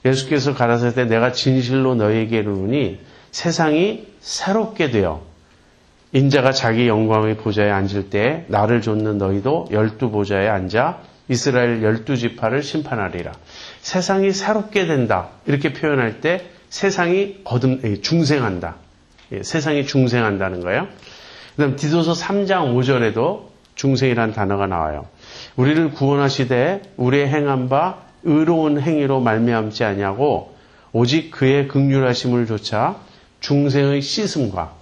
예수께서 가라사대 내가 진실로 너희에게 이르노니 세상이 새롭게 되어 인자가 자기 영광의 보좌에 앉을 때 나를 좇는 너희도 12보좌에 앉아 이스라엘 12지파를 심판하리라. 세상이 새롭게 된다. 이렇게 표현할 때 세상이 중생한다. 세상이 중생한다는 거예요. 그다음 디도서 3장 5절에도 중생이라는 단어가 나와요. 우리를 구원하시되 우리의 행한 바 의로운 행위로 말미암지 아니하고 오직 그의 긍휼하심을 조차 중생의 씻음과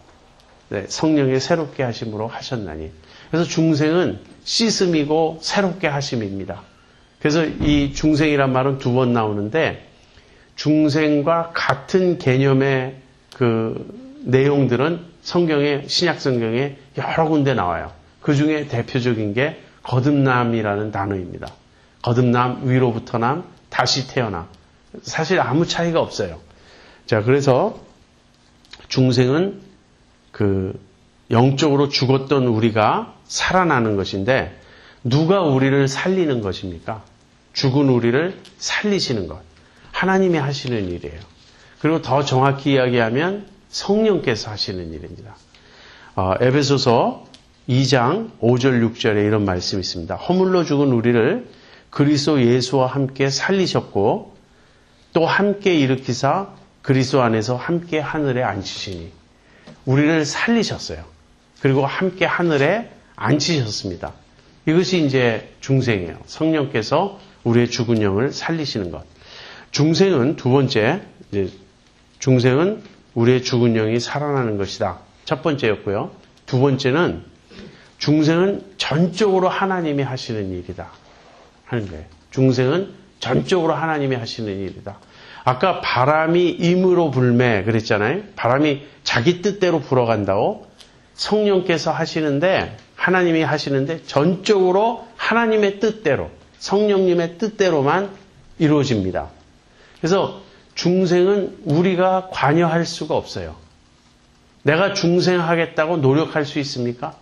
성령의 새롭게 하심으로 하셨나니. 그래서 중생은 씻음이고 새롭게 하심입니다. 그래서 이 중생이란 말은 2번 나오는데 중생과 같은 개념의 그 내용들은 성경에 신약 성경에 여러 군데 나와요. 그 중에 대표적인 게 거듭남이라는 단어입니다. 거듭남, 위로부터 남, 다시 태어남. 사실 아무 차이가 없어요. 자, 그래서 중생은 그 영적으로 죽었던 우리가 살아나는 것인데 누가 우리를 살리는 것입니까? 죽은 우리를 살리시는 것. 하나님이 하시는 일이에요. 그리고 더 정확히 이야기하면 성령께서 하시는 일입니다. 에베소서 2장 5절 6절에 이런 말씀이 있습니다. 허물로 죽은 우리를 그리스도 예수와 함께 살리셨고 또 함께 일으키사 그리스도 안에서 함께 하늘에 앉히시니. 우리를 살리셨어요. 그리고 함께 하늘에 앉히셨습니다. 이것이 이제 중생이에요. 성령께서 우리의 죽은 영을 살리시는 것. 중생은 2번째, 중생은 우리의 죽은 영이 살아나는 것이다. 첫 번째였고요. 2번째는 중생은 전적으로 하나님이 하시는 일이다 하는 거예요. 중생은 전적으로 하나님이 하시는 일이다. 아까 바람이 임으로 불매 그랬잖아요. 바람이 자기 뜻대로 불어간다고 성령께서 하시는데 하나님이 하시는데 전적으로 하나님의 뜻대로 성령님의 뜻대로만 이루어집니다. 그래서 중생은 우리가 관여할 수가 없어요. 내가 중생하겠다고 노력할 수 있습니까?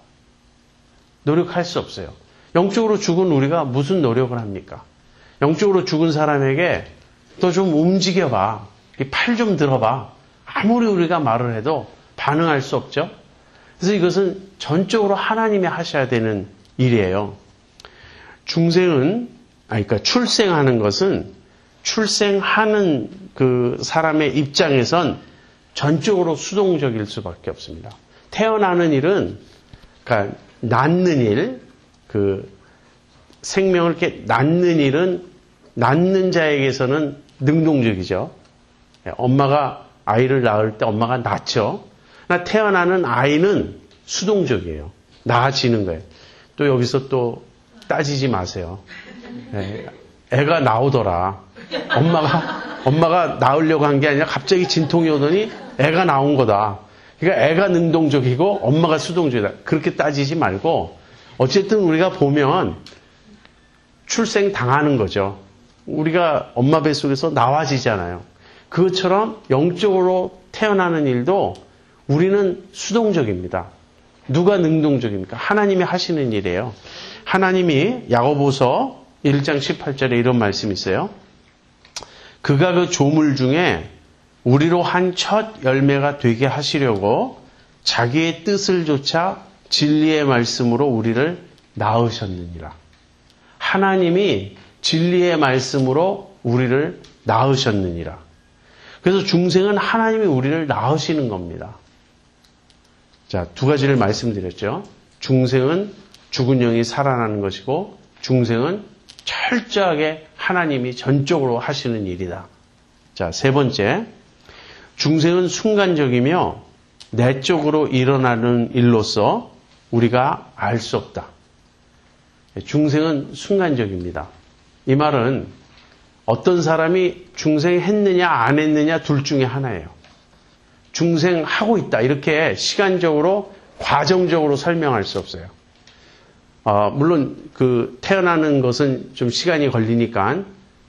노력할 수 없어요. 영적으로 죽은 우리가 무슨 노력을 합니까? 영적으로 죽은 사람에게 너 좀 움직여봐. 팔 좀 들어봐. 아무리 우리가 말을 해도 반응할 수 없죠. 그래서 이것은 전적으로 하나님이 하셔야 되는 일이에요. 그러니까 출생하는 것은 출생하는 그 사람의 입장에선 전적으로 수동적일 수밖에 없습니다. 태어나는 일은, 그러니까 낳는 일, 그 생명을 이렇게 낳는 일은 낳는 자에게서는 능동적이죠. 엄마가 아이를 낳을 때 엄마가 낳죠. 그러나 태어나는 아이는 수동적이에요. 낳아지는 거예요. 또 여기서 또 따지지 마세요. 애가 나오더라. 엄마가 낳으려고 한 게 아니라 갑자기 진통이 오더니 애가 나온 거다. 그러니까 애가 능동적이고 엄마가 수동적이다. 그렇게 따지지 말고 어쨌든 우리가 보면 출생 당하는 거죠. 우리가 엄마 뱃속에서 나와지잖아요. 그것처럼 영적으로 태어나는 일도 우리는 수동적입니다. 누가 능동적입니까? 하나님이 하시는 일이에요. 하나님이 야고보서 1장 18절에 이런 말씀이 있어요. 그가 그 조물 중에 우리로 한 첫 열매가 되게 하시려고 자기의 뜻을 조차 진리의 말씀으로 우리를 낳으셨느니라. 하나님이 진리의 말씀으로 우리를 낳으셨느니라. 그래서 중생은 하나님이 우리를 낳으시는 겁니다. 자, 2가지를 말씀드렸죠. 중생은 죽은 영이 살아나는 것이고 중생은 철저하게 하나님이 전적으로 하시는 일이다. 자, 3번째. 중생은 순간적이며 내적으로 일어나는 일로서 우리가 알 수 없다. 중생은 순간적입니다. 이 말은 어떤 사람이 중생했느냐 안 했느냐 둘 중에 하나예요. 중생하고 있다. 이렇게 시간적으로 과정적으로 설명할 수 없어요. 물론 태어나는 것은 좀 시간이 걸리니까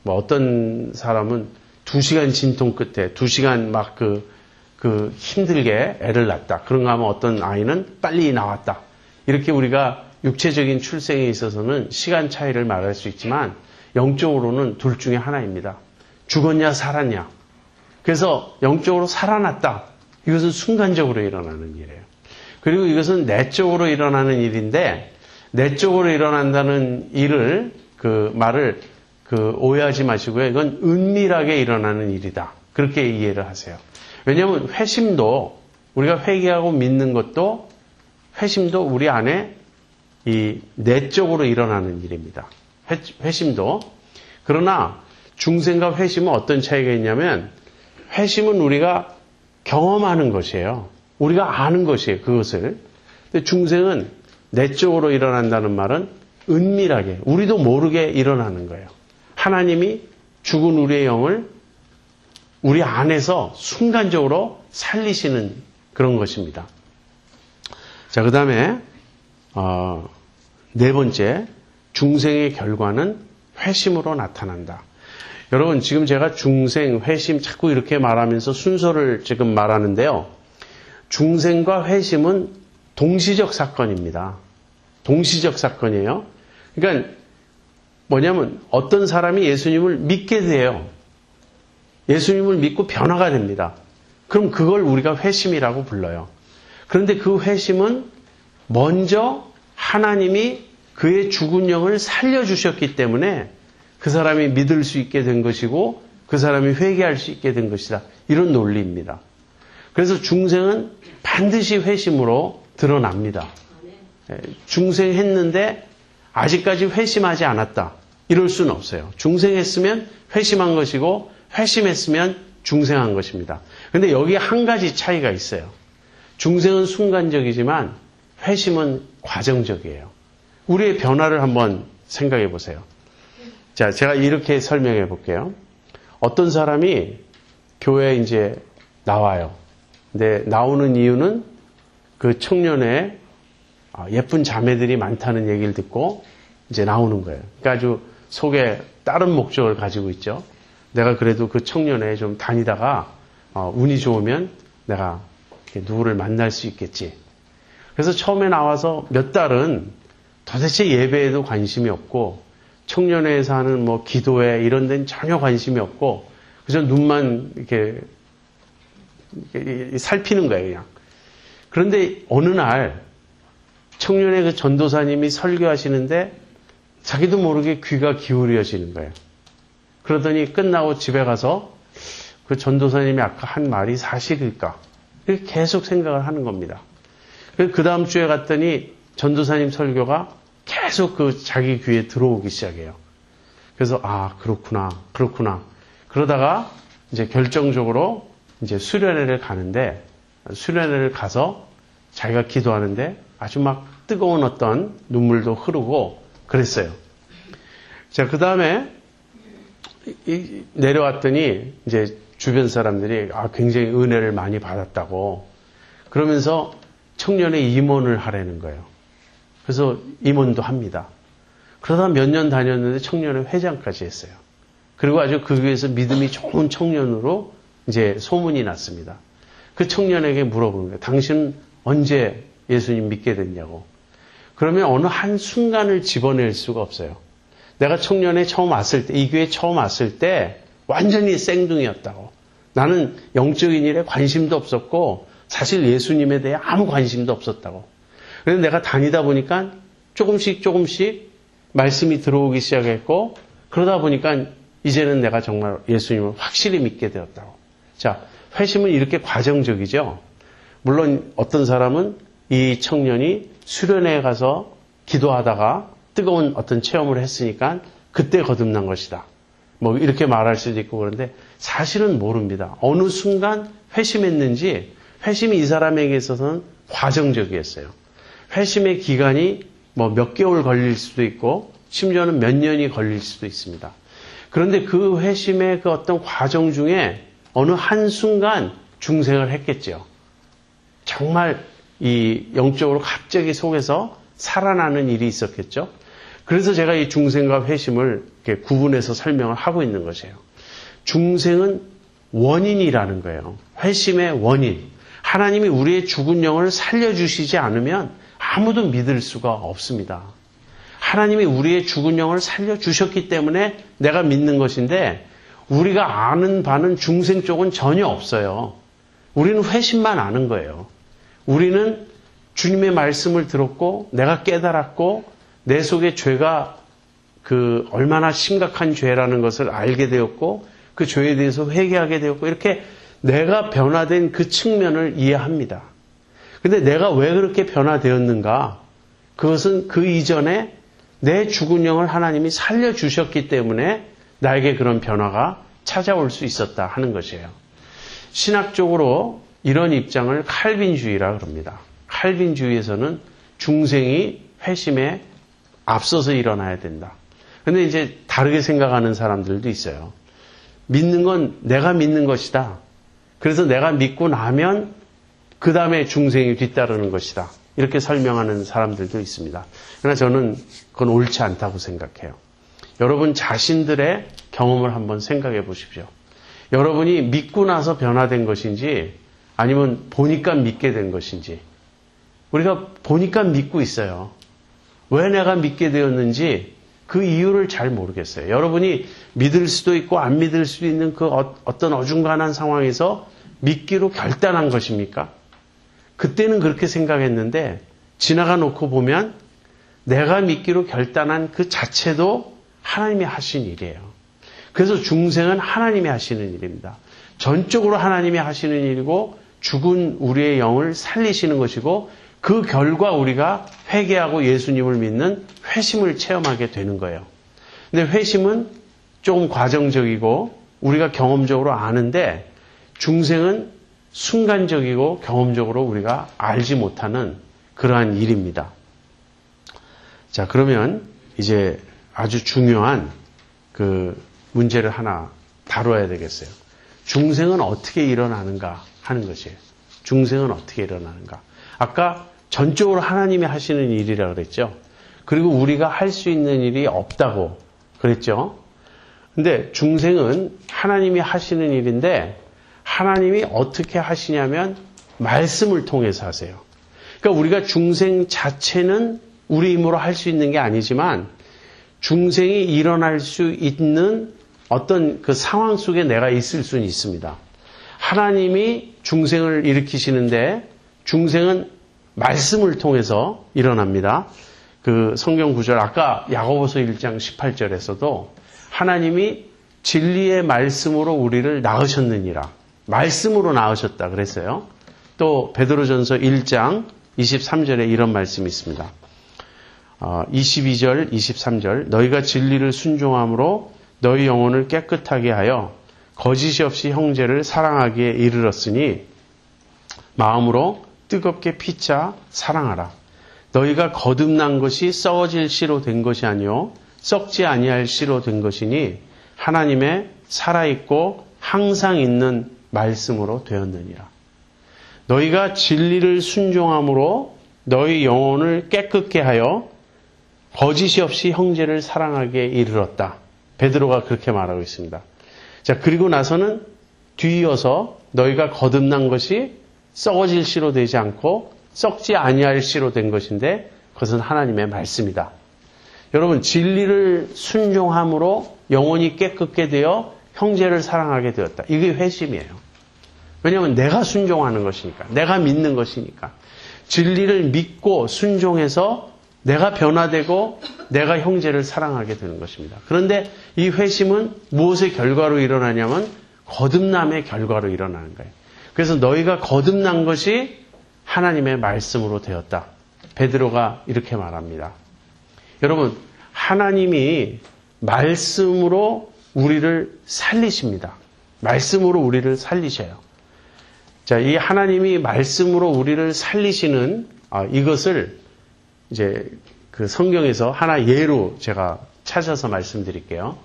어떤 사람은 2시간 진통 끝에 2시간 막 힘들게 애를 낳았다. 그런가 하면 어떤 아이는 빨리 나왔다. 이렇게 우리가 육체적인 출생에 있어서는 시간 차이를 말할 수 있지만 영적으로는 둘 중에 하나입니다. 죽었냐 살았냐. 그래서 영적으로 살아났다. 이것은 순간적으로 일어나는 일이에요. 그리고 이것은 내적으로 일어나는 일인데 내적으로 일어난다는 일을 말을 오해하지 마시고요. 이건 은밀하게 일어나는 일이다. 그렇게 이해를 하세요. 왜냐하면 회심도 우리가 회개하고 믿는 것도 회심도 우리 안에 이 내적으로 일어나는 일입니다. 회심도. 그러나 중생과 회심은 어떤 차이가 있냐면 회심은 우리가 경험하는 것이에요. 우리가 아는 것이에요. 그것을. 근데 중생은 내적으로 일어난다는 말은 은밀하게 우리도 모르게 일어나는 거예요. 하나님이 죽은 우리의 영을 우리 안에서 순간적으로 살리시는 그런 것입니다. 자, 그 다음에 네 번째, 중생의 결과는 회심으로 나타난다. 여러분, 지금 제가 중생, 회심 자꾸 이렇게 말하면서 순서를 지금 말하는데요. 중생과 회심은 동시적 사건입니다. 동시적 사건이에요. 그러니까 뭐냐면 어떤 사람이 예수님을 믿게 돼요. 예수님을 믿고 변화가 됩니다. 그럼 그걸 우리가 회심이라고 불러요. 그런데 그 회심은 먼저 하나님이 그의 죽은 영을 살려주셨기 때문에 그 사람이 믿을 수 있게 된 것이고 그 사람이 회개할 수 있게 된 것이다. 이런 논리입니다. 그래서 중생은 반드시 회심으로 드러납니다. 중생했는데 아직까지 회심하지 않았다. 이럴 수는 없어요. 중생했으면 회심한 것이고 회심했으면 중생한 것입니다. 그런데 여기에 한 가지 차이가 있어요. 중생은 순간적이지만 회심은 과정적이에요. 우리의 변화를 한번 생각해 보세요. 자, 제가 이렇게 설명해 볼게요. 어떤 사람이 교회에 이제 나와요. 근데 나오는 이유는 그 청년의 예쁜 자매들이 많다는 얘기를 듣고 이제 나오는 거예요. 그러니까 아주 속에 다른 목적을 가지고 있죠. 내가 그래도 그 청년회 좀 다니다가 운이 좋으면 내가 누구를 만날 수 있겠지. 그래서 처음에 나와서 몇 달은 도대체 예배에도 관심이 없고 청년회에서 하는 뭐 기도회 이런 데는 전혀 관심이 없고 그저 눈만 이렇게 살피는 거예요, 그냥. 그런데 어느 날 청년회 그 전도사님이 설교하시는데 자기도 모르게 귀가 기울여지는 거예요. 그러더니 끝나고 집에 가서 그 전도사님이 아까 한 말이 사실일까? 이렇게 계속 생각을 하는 겁니다. 그 다음 주에 갔더니 전도사님 설교가 계속 자기 귀에 들어오기 시작해요. 그래서 그렇구나. 그러다가 이제 결정적으로 이제 수련회를 가는데 수련회를 가서 자기가 기도하는데 아주 막 뜨거운 어떤 눈물도 흐르고 그랬어요. 자, 그 다음에 내려왔더니 이제 주변 사람들이 굉장히 은혜를 많이 받았다고 그러면서 청년회 임원을 하라는 거예요. 그래서 임원도 합니다. 그러다 몇 년 다녔는데 청년회 회장까지 했어요. 그리고 아주 그 위에서 믿음이 좋은 청년으로 이제 소문이 났습니다. 그 청년에게 물어보는 거예요. 당신은 언제 예수님 믿게 됐냐고. 그러면 어느 한 순간을 집어낼 수가 없어요. 내가 청년회 처음 왔을 때, 이 교회 처음 왔을 때 완전히 생뚱이었다고. 나는 영적인 일에 관심도 없었고 사실 예수님에 대해 아무 관심도 없었다고. 그래서 내가 다니다 보니까 조금씩 말씀이 들어오기 시작했고 그러다 보니까 이제는 내가 정말 예수님을 확실히 믿게 되었다고. 자, 회심은 이렇게 과정적이죠. 물론 어떤 사람은 이 청년이 수련회에 가서 기도하다가 뜨거운 어떤 체험을 했으니까 그때 거듭난 것이다. 뭐 이렇게 말할 수도 있고 그런데 사실은 모릅니다. 어느 순간 회심했는지 회심이 이 사람에게 있어서는 과정적이었어요. 회심의 기간이 뭐 몇 개월 걸릴 수도 있고 심지어는 몇 년이 걸릴 수도 있습니다. 그런데 그 회심의 그 어떤 과정 중에 어느 한순간 중생을 했겠죠. 정말 이 영적으로 갑자기 속에서 살아나는 일이 있었겠죠. 그래서 제가 이 중생과 회심을 이렇게 구분해서 설명을 하고 있는 것이에요. 중생은 원인이라는 거예요. 회심의 원인. 하나님이 우리의 죽은 영을 살려주시지 않으면 아무도 믿을 수가 없습니다. 하나님이 우리의 죽은 영을 살려주셨기 때문에 내가 믿는 것인데 우리가 아는 바는 중생 쪽은 전혀 없어요. 우리는 회심만 아는 거예요. 우리는 주님의 말씀을 들었고 내가 깨달았고 내 속에 죄가 얼마나 심각한 죄라는 것을 알게 되었고 그 죄에 대해서 회개하게 되었고 이렇게 내가 변화된 그 측면을 이해합니다. 근데 내가 왜 그렇게 변화되었는가? 그것은 그 이전에 내 죽은 영을 하나님이 살려주셨기 때문에 나에게 그런 변화가 찾아올 수 있었다 하는 것이에요. 신학적으로 이런 입장을 칼빈주의라 그럽니다. 칼빈주의에서는 중생이 회심에 앞서서 일어나야 된다. 근데 이제 다르게 생각하는 사람들도 있어요. 믿는 건 내가 믿는 것이다. 그래서 내가 믿고 나면 그 다음에 중생이 뒤따르는 것이다. 이렇게 설명하는 사람들도 있습니다. 그러나 저는 그건 옳지 않다고 생각해요. 여러분 자신들의 경험을 한번 생각해 보십시오. 여러분이 믿고 나서 변화된 것인지 아니면 보니까 믿게 된 것인지. 우리가 보니까 믿고 있어요. 왜 내가 믿게 되었는지 그 이유를 잘 모르겠어요. 여러분이 믿을 수도 있고 안 믿을 수도 있는 그 어떤 어중간한 상황에서 믿기로 결단한 것입니까? 그때는 그렇게 생각했는데 지나가 놓고 보면 내가 믿기로 결단한 그 자체도 하나님이 하신 일이에요. 그래서 중생은 하나님이 하시는 일입니다. 전적으로 하나님이 하시는 일이고 죽은 우리의 영을 살리시는 것이고 그 결과 우리가 회개하고 예수님을 믿는 회심을 체험하게 되는 거예요. 근데 회심은 조금 과정적이고 우리가 경험적으로 아는데 중생은 순간적이고 경험적으로 우리가 알지 못하는 그러한 일입니다. 자, 그러면 이제 아주 중요한 그 문제를 하나 다뤄야 되겠어요. 중생은 어떻게 일어나는가 하는 것이에요. 중생은 어떻게 일어나는가. 아까 전적으로 하나님이 하시는 일이라 그랬죠. 그리고 우리가 할 수 있는 일이 없다고 그랬죠. 근데 중생은 하나님이 하시는 일인데 하나님이 어떻게 하시냐면 말씀을 통해서 하세요. 그러니까 우리가 중생 자체는 우리 힘으로 할 수 있는 게 아니지만 중생이 일어날 수 있는 어떤 그 상황 속에 내가 있을 수는 있습니다. 하나님이 중생을 일으키시는데 중생은 말씀을 통해서 일어납니다. 그 성경 구절 아까 야고보서 1장 18절에서도 하나님이 진리의 말씀으로 우리를 낳으셨느니라. 말씀으로 낳으셨다 그랬어요. 또 베드로전서 1장 23절에 이런 말씀이 있습니다. 22절, 23절 너희가 진리를 순종함으로 너희 영혼을 깨끗하게 하여 거짓이 없이 형제를 사랑하기에 이르렀으니 마음으로 뜨겁게 피차 사랑하라. 너희가 거듭난 것이 썩어질 씨로 된 것이 아니요 썩지 아니할 씨로 된 것이니 하나님의 살아있고 항상 있는 말씀으로 되었느니라. 너희가 진리를 순종함으로 너희 영혼을 깨끗게 하여 거짓이 없이 형제를 사랑하기에 이르렀다. 베드로가 그렇게 말하고 있습니다. 자, 그리고 나서는 뒤이어서 너희가 거듭난 것이 썩어질 씨로 되지 않고 썩지 아니할 씨로 된 것인데 그것은 하나님의 말씀이다. 여러분 진리를 순종함으로 영혼이 깨끗게 되어 형제를 사랑하게 되었다. 이게 회심이에요. 왜냐하면 내가 순종하는 것이니까. 내가 믿는 것이니까. 진리를 믿고 순종해서 내가 변화되고 내가 형제를 사랑하게 되는 것입니다. 그런데 이 회심은 무엇의 결과로 일어나냐면 거듭남의 결과로 일어나는 거예요. 그래서 너희가 거듭난 것이 하나님의 말씀으로 되었다. 베드로가 이렇게 말합니다. 여러분, 하나님이 말씀으로 우리를 살리십니다. 말씀으로 우리를 살리셔요. 자, 이 하나님이 말씀으로 우리를 살리시는 이것을 이제 그 성경에서 하나 예로 제가 찾아서 말씀드릴게요.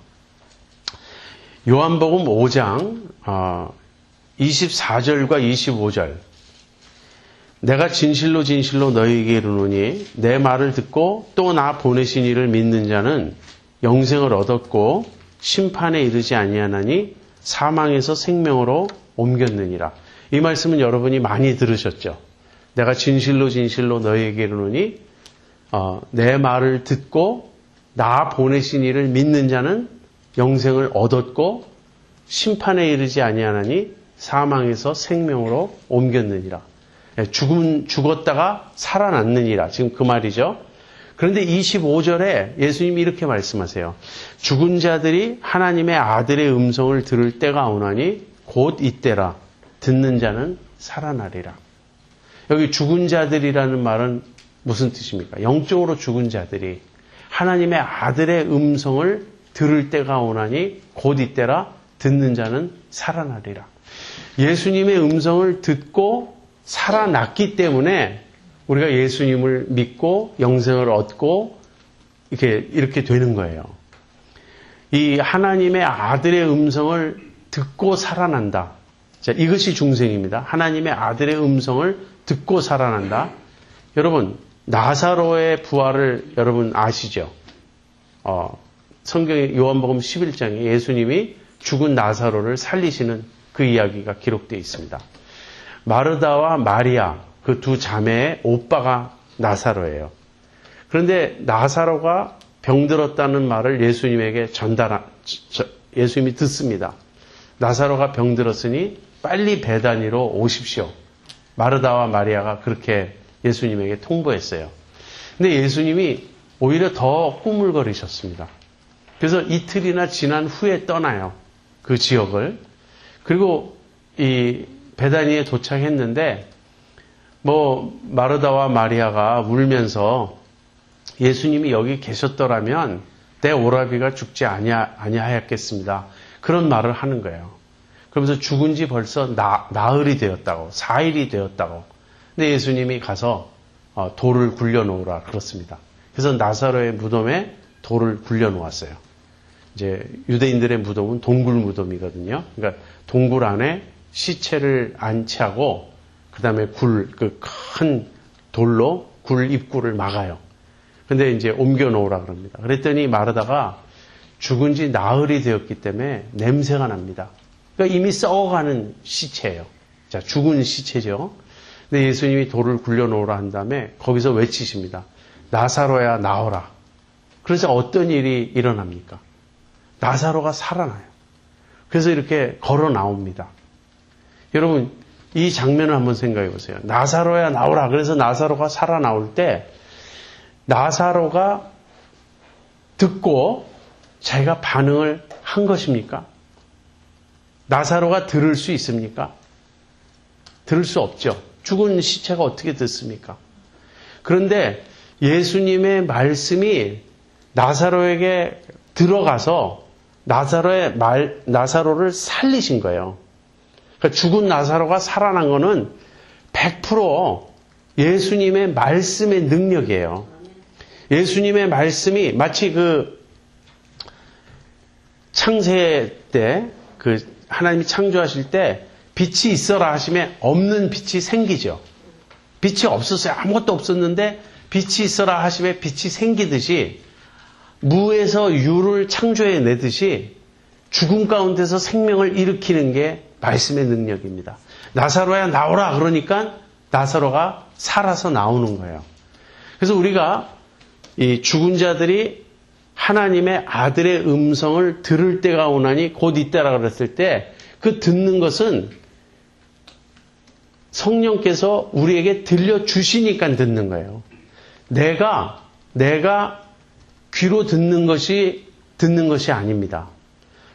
요한복음 5장 24절과 25절. 내가 진실로 진실로 너희에게 이르노니 내 말을 듣고 또 나 보내신 이를 믿는 자는 영생을 얻었고 심판에 이르지 아니하나니 사망에서 생명으로 옮겼느니라. 이 말씀은 여러분이 많이 들으셨죠. 내가 진실로 진실로 너희에게 이르노니 내 말을 듣고 나 보내신 이를 믿는 자는 영생을 얻었고 심판에 이르지 아니하나니 사망에서 생명으로 옮겼느니라. 죽었다가 살아났느니라. 지금 그 말이죠. 그런데 25절에 예수님이 이렇게 말씀하세요. 죽은 자들이 하나님의 아들의 음성을 들을 때가 오나니 곧 이때라. 듣는 자는 살아나리라. 여기 죽은 자들이라는 말은 무슨 뜻입니까? 영적으로 죽은 자들이 하나님의 아들의 음성을 들을 때가 오나니 곧 이때라. 듣는 자는 살아나리라. 예수님의 음성을 듣고 살아났기 때문에 우리가 예수님을 믿고 영생을 얻고 이렇게 되는 거예요. 이 하나님의 아들의 음성을 듣고 살아난다. 자, 이것이 중생입니다. 하나님의 아들의 음성을 듣고 살아난다. 여러분, 나사로의 부활을 여러분 아시죠? 성경의 요한복음 11장에 예수님이 죽은 나사로를 살리시는 그 이야기가 기록되어 있습니다. 마르다와 마리아, 그 두 자매의 오빠가 나사로예요. 그런데 나사로가 병들었다는 말을 예수님에게 예수님이 듣습니다. 나사로가 병들었으니 빨리 베다니로 오십시오. 마르다와 마리아가 그렇게 예수님에게 통보했어요. 근데 예수님이 오히려 더 꾸물거리셨습니다. 그래서 이틀이나 지난 후에 떠나요. 그 지역을. 그리고 이 베다니에 도착했는데 마르다와 마리아가 울면서 예수님이 여기 계셨더라면 내 오라비가 죽지 아니하였겠습니다. 그런 말을 하는 거예요. 그러면서 죽은 지 벌써 나흘이 되었다고, 4일이 되었다고. 근데 예수님이 가서 돌을 굴려놓으라 그렇습니다. 그래서 나사로의 무덤에 돌을 굴려놓았어요. 이제 유대인들의 무덤은 동굴 무덤이거든요. 그러니까 동굴 안에 시체를 안치하고 그 다음에 그 큰 돌로 굴 입구를 막아요. 근데 이제 옮겨 놓으라 그럽니다. 그랬더니 마르다가 죽은 지 나흘이 되었기 때문에 냄새가 납니다. 그러니까 이미 썩어가는 시체예요. 자, 죽은 시체죠. 근데 예수님이 돌을 굴려 놓으라 한 다음에 거기서 외치십니다. 나사로야 나오라. 그래서 어떤 일이 일어납니까? 나사로가 살아나요. 그래서 이렇게 걸어 나옵니다. 여러분, 이 장면을 한번 생각해 보세요. 나사로야 나오라. 그래서 나사로가 살아나올 때 나사로가 듣고 자기가 반응을 한 것입니까? 나사로가 들을 수 있습니까? 들을 수 없죠. 죽은 시체가 어떻게 듣습니까? 그런데 예수님의 말씀이 나사로에게 들어가서 나사로를 살리신 거예요. 그러니까 죽은 나사로가 살아난 거는 100% 예수님의 말씀의 능력이에요. 예수님의 말씀이 마치 그 창세 때, 하나님이 창조하실 때 빛이 있어라 하시면 없는 빛이 생기죠. 빛이 없었어요. 아무것도 없었는데 빛이 있어라 하시면 빛이 생기듯이 무에서 유를 창조해 내듯이 죽음 가운데서 생명을 일으키는 게 말씀의 능력입니다. 나사로야 나오라 그러니까 나사로가 살아서 나오는 거예요. 그래서 우리가 이 죽은 자들이 하나님의 아들의 음성을 들을 때가 오나니 곧 이때라 그랬을 때 그 듣는 것은 성령께서 우리에게 들려주시니까 듣는 거예요. 내가 귀로 듣는 것이 아닙니다.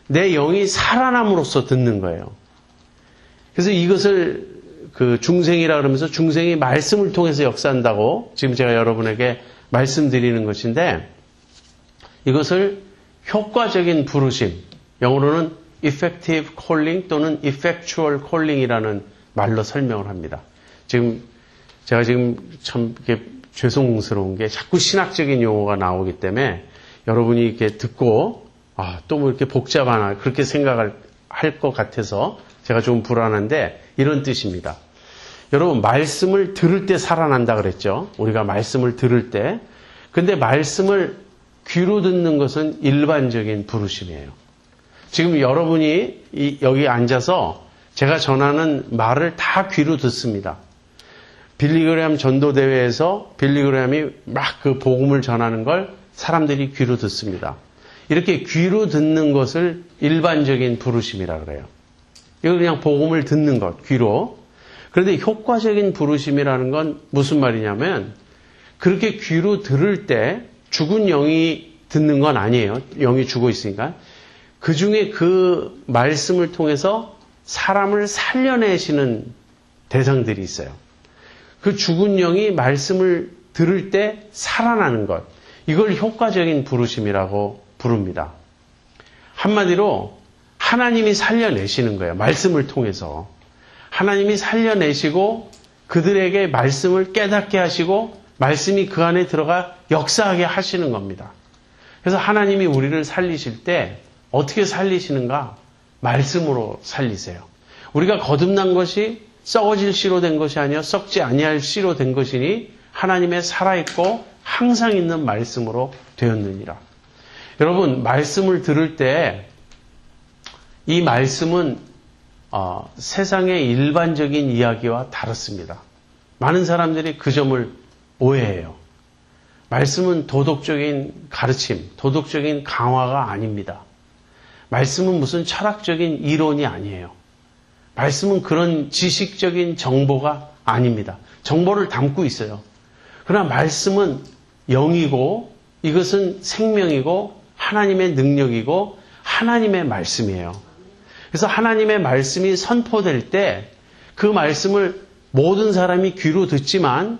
내 영이 살아남으로써 듣는 거예요. 그래서 이것을 중생이라 그러면서 중생이 말씀을 통해서 역사한다고 지금 제가 여러분에게 말씀드리는 것인데 이것을 효과적인 부르심, 영어로는 effective calling 또는 effectual calling이라는 말로 설명을 합니다. 제가 지금 참 이렇게 죄송스러운 게 자꾸 신학적인 용어가 나오기 때문에 여러분이 이렇게 듣고 또 뭐 이렇게 복잡하나 그렇게 생각할 것 같아서 제가 좀 불안한데 이런 뜻입니다. 여러분 말씀을 들을 때 살아난다 그랬죠. 우리가 말씀을 들을 때. 근데 말씀을 귀로 듣는 것은 일반적인 부르심이에요. 지금 여러분이 여기 앉아서 제가 전하는 말을 다 귀로 듣습니다. 빌리그레함 전도대회에서 빌리그레함이 막 그 복음을 전하는 걸 사람들이 귀로 듣습니다. 이렇게 귀로 듣는 것을 일반적인 부르심이라 그래요. 이거 그냥 복음을 듣는 것, 귀로. 그런데 효과적인 부르심이라는 건 무슨 말이냐면 그렇게 귀로 들을 때 죽은 영이 듣는 건 아니에요. 영이 죽어 있으니까. 그 중에 그 말씀을 통해서 사람을 살려내시는 대상들이 있어요. 그 죽은 영이 말씀을 들을 때 살아나는 것. 이걸 효과적인 부르심이라고 부릅니다. 한마디로 하나님이 살려내시는 거예요. 말씀을 통해서. 하나님이 살려내시고 그들에게 말씀을 깨닫게 하시고 말씀이 그 안에 들어가 역사하게 하시는 겁니다. 그래서 하나님이 우리를 살리실 때 어떻게 살리시는가? 말씀으로 살리세요. 우리가 거듭난 것이 썩어질 씨로 된 것이 아니라 썩지 아니할 씨로 된 것이니 하나님의 살아있고 항상 있는 말씀으로 되었느니라. 여러분, 말씀을 들을 때 이 말씀은 세상의 일반적인 이야기와 다릅니다. 많은 사람들이 그 점을 오해해요. 말씀은 도덕적인 가르침, 도덕적인 강화가 아닙니다. 말씀은 무슨 철학적인 이론이 아니에요. 말씀은 그런 지식적인 정보가 아닙니다. 정보를 담고 있어요. 그러나 말씀은 영이고 이것은 생명이고 하나님의 능력이고 하나님의 말씀이에요. 그래서 하나님의 말씀이 선포될 때 그 말씀을 모든 사람이 귀로 듣지만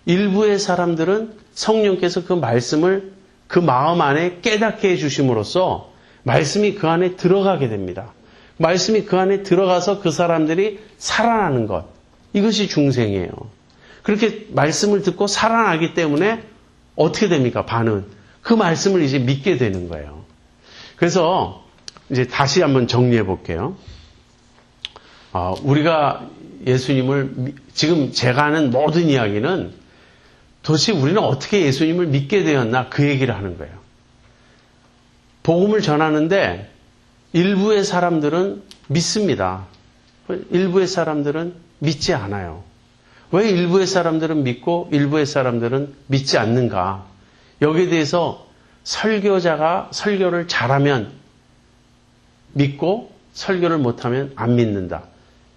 일부의 사람들은 성령께서 그 말씀을 그 마음 안에 깨닫게 해주심으로써 말씀이 그 안에 들어가게 됩니다. 말씀이 그 안에 들어가서 그 사람들이 살아나는 것. 이것이 중생이에요. 그렇게 말씀을 듣고 살아나기 때문에 어떻게 됩니까? 반은. 그 말씀을 이제 믿게 되는 거예요. 그래서 이제 다시 한번 정리해 볼게요. 우리가 예수님을, 지금 제가 하는 모든 이야기는 도대체 우리는 어떻게 예수님을 믿게 되었나 그 얘기를 하는 거예요. 복음을 전하는데 일부의 사람들은 믿습니다. 일부의 사람들은 믿지 않아요. 왜 일부의 사람들은 믿고 일부의 사람들은 믿지 않는가? 여기에 대해서 설교자가 설교를 잘하면 믿고 설교를 못하면 안 믿는다.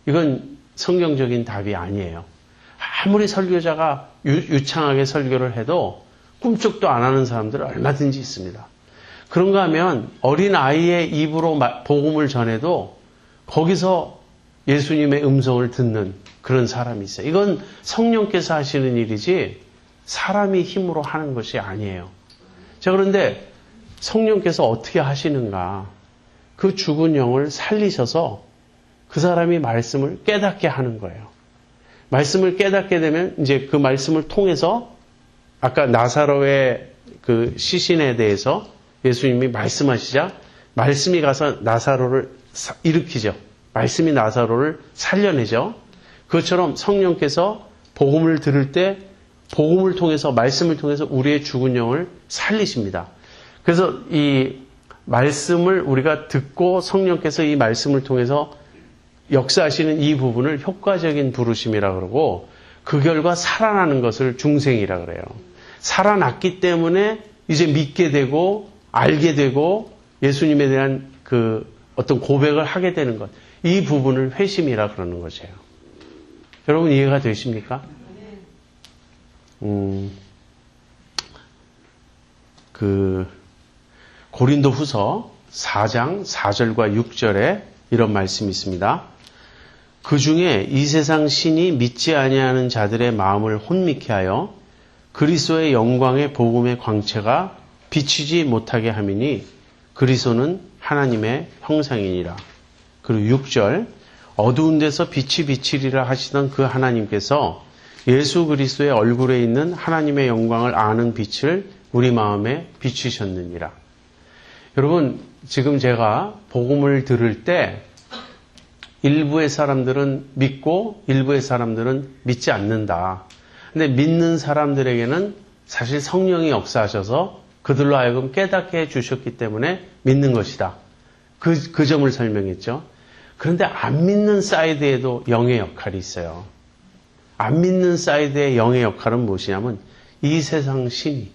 이건 성경적인 답이 아니에요. 아무리 설교자가 유창하게 설교를 해도 꿈쩍도 안 하는 사람들은 얼마든지 있습니다. 그런가 하면 어린아이의 입으로 복음을 전해도 거기서 예수님의 음성을 듣는 그런 사람이 있어요. 이건 성령께서 하시는 일이지 사람이 힘으로 하는 것이 아니에요. 자, 그런데 성령께서 어떻게 하시는가? 그 죽은 영을 살리셔서 그 사람이 말씀을 깨닫게 하는 거예요. 말씀을 깨닫게 되면 이제 그 말씀을 통해서 아까 나사로의 그 시신에 대해서 예수님이 말씀하시자 말씀이 가서 나사로를 일으키죠. 말씀이 나사로를 살려내죠. 그것처럼 성령께서 복음을 들을 때 복음을 통해서 말씀을 통해서 우리의 죽은 영을 살리십니다. 그래서 이 말씀을 우리가 듣고 성령께서 이 말씀을 통해서 역사하시는 이 부분을 효과적인 부르심이라 그러고 그 결과 살아나는 것을 중생이라 그래요. 살아났기 때문에 이제 믿게 되고 알게 되고 예수님에 대한 그 어떤 고백을 하게 되는 것. 이 부분을 회심이라 그러는 거죠. 여러분 이해가 되십니까? 고린도 후서 4장 4절과 6절에 이런 말씀이 있습니다. 그 중에 이 세상 신이 믿지 아니하는 자들의 마음을 혼미케 하여 그리스도의 영광의 복음의 광채가 비치지 못하게 함이니 그리스도는 하나님의 형상이니라. 그리고 6절 어두운 데서 빛이 비치리라 하시던 그 하나님께서 예수 그리스도의 얼굴에 있는 하나님의 영광을 아는 빛을 우리 마음에 비추셨느니라. 여러분 지금 제가 복음을 들을 때 일부의 사람들은 믿고 일부의 사람들은 믿지 않는다. 근데 믿는 사람들에게는 사실 성령이 역사하셔서 그들로 하여금 깨닫게 해주셨기 때문에 믿는 것이다. 그 점을 설명했죠. 그런데 안 믿는 사이드에도 영의 역할이 있어요. 안 믿는 사이드의 영의 역할은 무엇이냐면 이 세상 신이,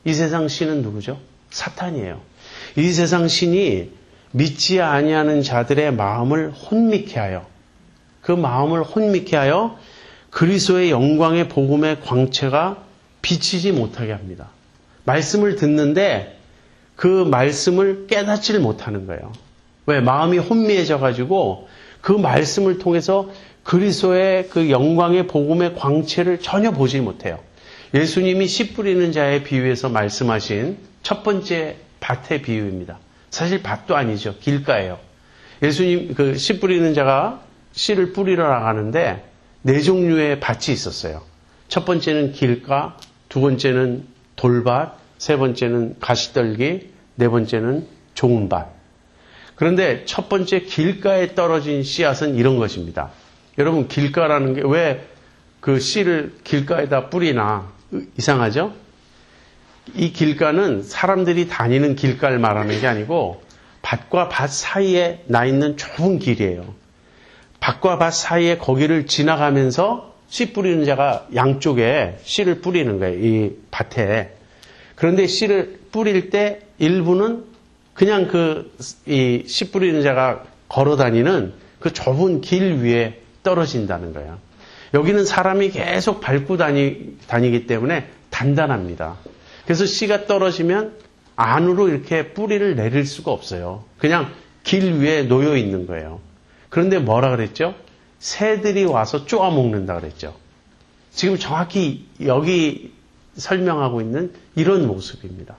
이 세상 신은 누구죠? 사탄이에요. 이 세상 신이 믿지 아니하는 자들의 마음을 혼미케 하여, 그 마음을 혼미케 하여 그리스도의 영광의 복음의 광채가 비치지 못하게 합니다. 말씀을 듣는데 그 말씀을 깨닫지를 못하는 거예요. 왜? 마음이 혼미해져 가지고 그 말씀을 통해서 그리스도의 그 영광의 복음의 광채를 전혀 보지 못해요. 예수님이 씨 뿌리는 자의 비유에서 말씀하신 첫 번째 밭의 비유입니다. 사실 밭도 아니죠. 길가예요. 예수님 그 씨 뿌리는 자가 씨를 뿌리러 나가는데 네 종류의 밭이 있었어요. 첫 번째는 길가, 두 번째는 돌밭, 세 번째는 가시떨기, 네 번째는 좋은 밭. 그런데 첫 번째 길가에 떨어진 씨앗은 이런 것입니다. 여러분, 길가라는 게 왜 그 씨를 길가에다 뿌리나 이상하죠? 이 길가는 사람들이 다니는 길가를 말하는 게 아니고 밭과 밭 사이에 나 있는 좁은 길이에요. 밭과 밭 사이에 거기를 지나가면서 씨 뿌리는 자가 양쪽에 씨를 뿌리는 거예요. 이 밭에. 그런데 씨를 뿌릴 때 일부는 그냥 이 씨 뿌리는 자가 걸어 다니는 그 좁은 길 위에 떨어진다는 거예요. 여기는 사람이 계속 밟고 다니기 때문에 단단합니다. 그래서 씨가 떨어지면 안으로 이렇게 뿌리를 내릴 수가 없어요. 그냥 길 위에 놓여 있는 거예요. 그런데 뭐라 그랬죠? 새들이 와서 쪼아먹는다 그랬죠. 지금 정확히 여기 설명하고 있는 이런 모습입니다.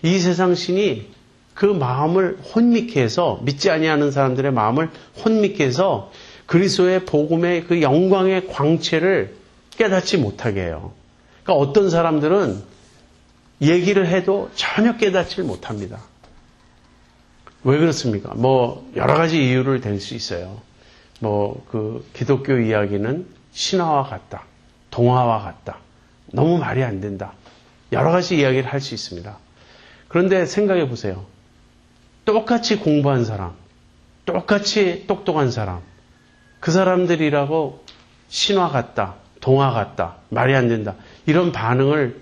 이 세상 신이 그 마음을 혼미케 해서, 믿지 아니하는 사람들의 마음을 혼미케 해서 그리스도의 복음의 그 영광의 광채를 깨닫지 못하게 해요. 그러니까 어떤 사람들은 얘기를 해도 전혀 깨닫지를 못합니다. 왜 그렇습니까? 여러 가지 이유를 댈 수 있어요. 기독교 이야기는 신화와 같다. 동화와 같다. 너무 말이 안 된다. 여러 가지 이야기를 할 수 있습니다. 그런데 생각해 보세요. 똑같이 공부한 사람, 똑같이 똑똑한 사람, 그 사람들이라고 신화 같다, 동화 같다, 말이 안 된다. 이런 반응을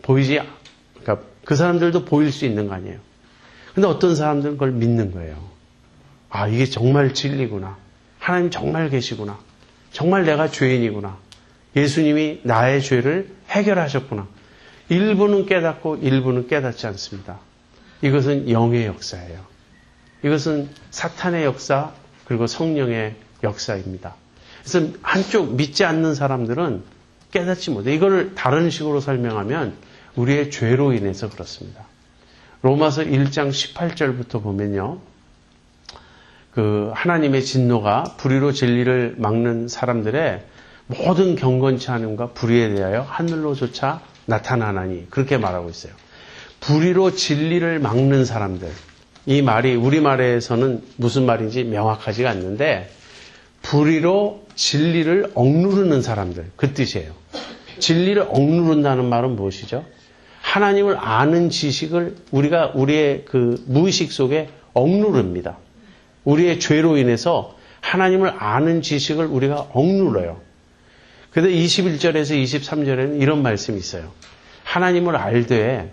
그러니까 그 사람들도 보일 수 있는 거 아니에요. 근데 어떤 사람들은 그걸 믿는 거예요. 아, 이게 정말 진리구나. 하나님 정말 계시구나. 정말 내가 죄인이구나. 예수님이 나의 죄를 해결하셨구나. 일부는 깨닫고 일부는 깨닫지 않습니다. 이것은 영의 역사예요. 이것은 사탄의 역사 그리고 성령의 역사입니다. 그래서 한쪽 믿지 않는 사람들은 깨닫지 못해요. 이걸 다른 식으로 설명하면 우리의 죄로 인해서 그렇습니다. 로마서 1장 18절부터 보면요. 하나님의 진노가 불의로 진리를 막는 사람들의 모든 경건치 않음과 불의에 대하여 하늘로조차 나타나나니 그렇게 말하고 있어요. 불의로 진리를 막는 사람들. 이 말이 우리말에서는 무슨 말인지 명확하지가 않는데 불의로 진리를 억누르는 사람들. 그 뜻이에요. 진리를 억누른다는 말은 무엇이죠? 하나님을 아는 지식을 우리가 우리의 그 무의식 속에 억누릅니다. 우리의 죄로 인해서 하나님을 아는 지식을 우리가 억눌러요. 그런데 21절에서 23절에는 이런 말씀이 있어요. 하나님을 알되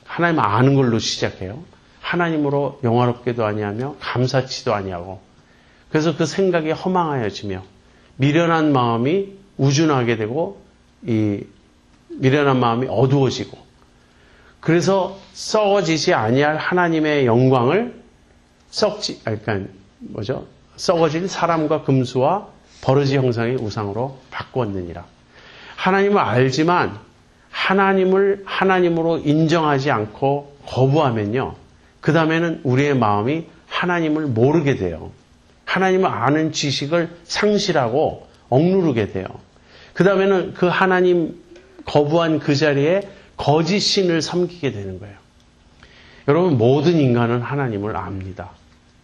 하나님 아는 걸로 시작해요. 하나님으로 영화롭게도 아니하며 감사치도 아니하고 그래서 그 생각이 허망하여지며 미련한 마음이 우준하게 되고 이 미련한 마음이 어두워지고 그래서 썩어지지 아니할 하나님의 영광을 썩어질 사람과 금수와 버러지 형상의 우상으로 바꾸었느니라. 하나님을 알지만 하나님을 하나님으로 인정하지 않고 거부하면요. 그 다음에는 우리의 마음이 하나님을 모르게 돼요. 하나님을 아는 지식을 상실하고 억누르게 돼요. 그 다음에는 그 하나님 거부한 그 자리에 거짓 신을 섬기게 되는 거예요. 여러분, 모든 인간은 하나님을 압니다.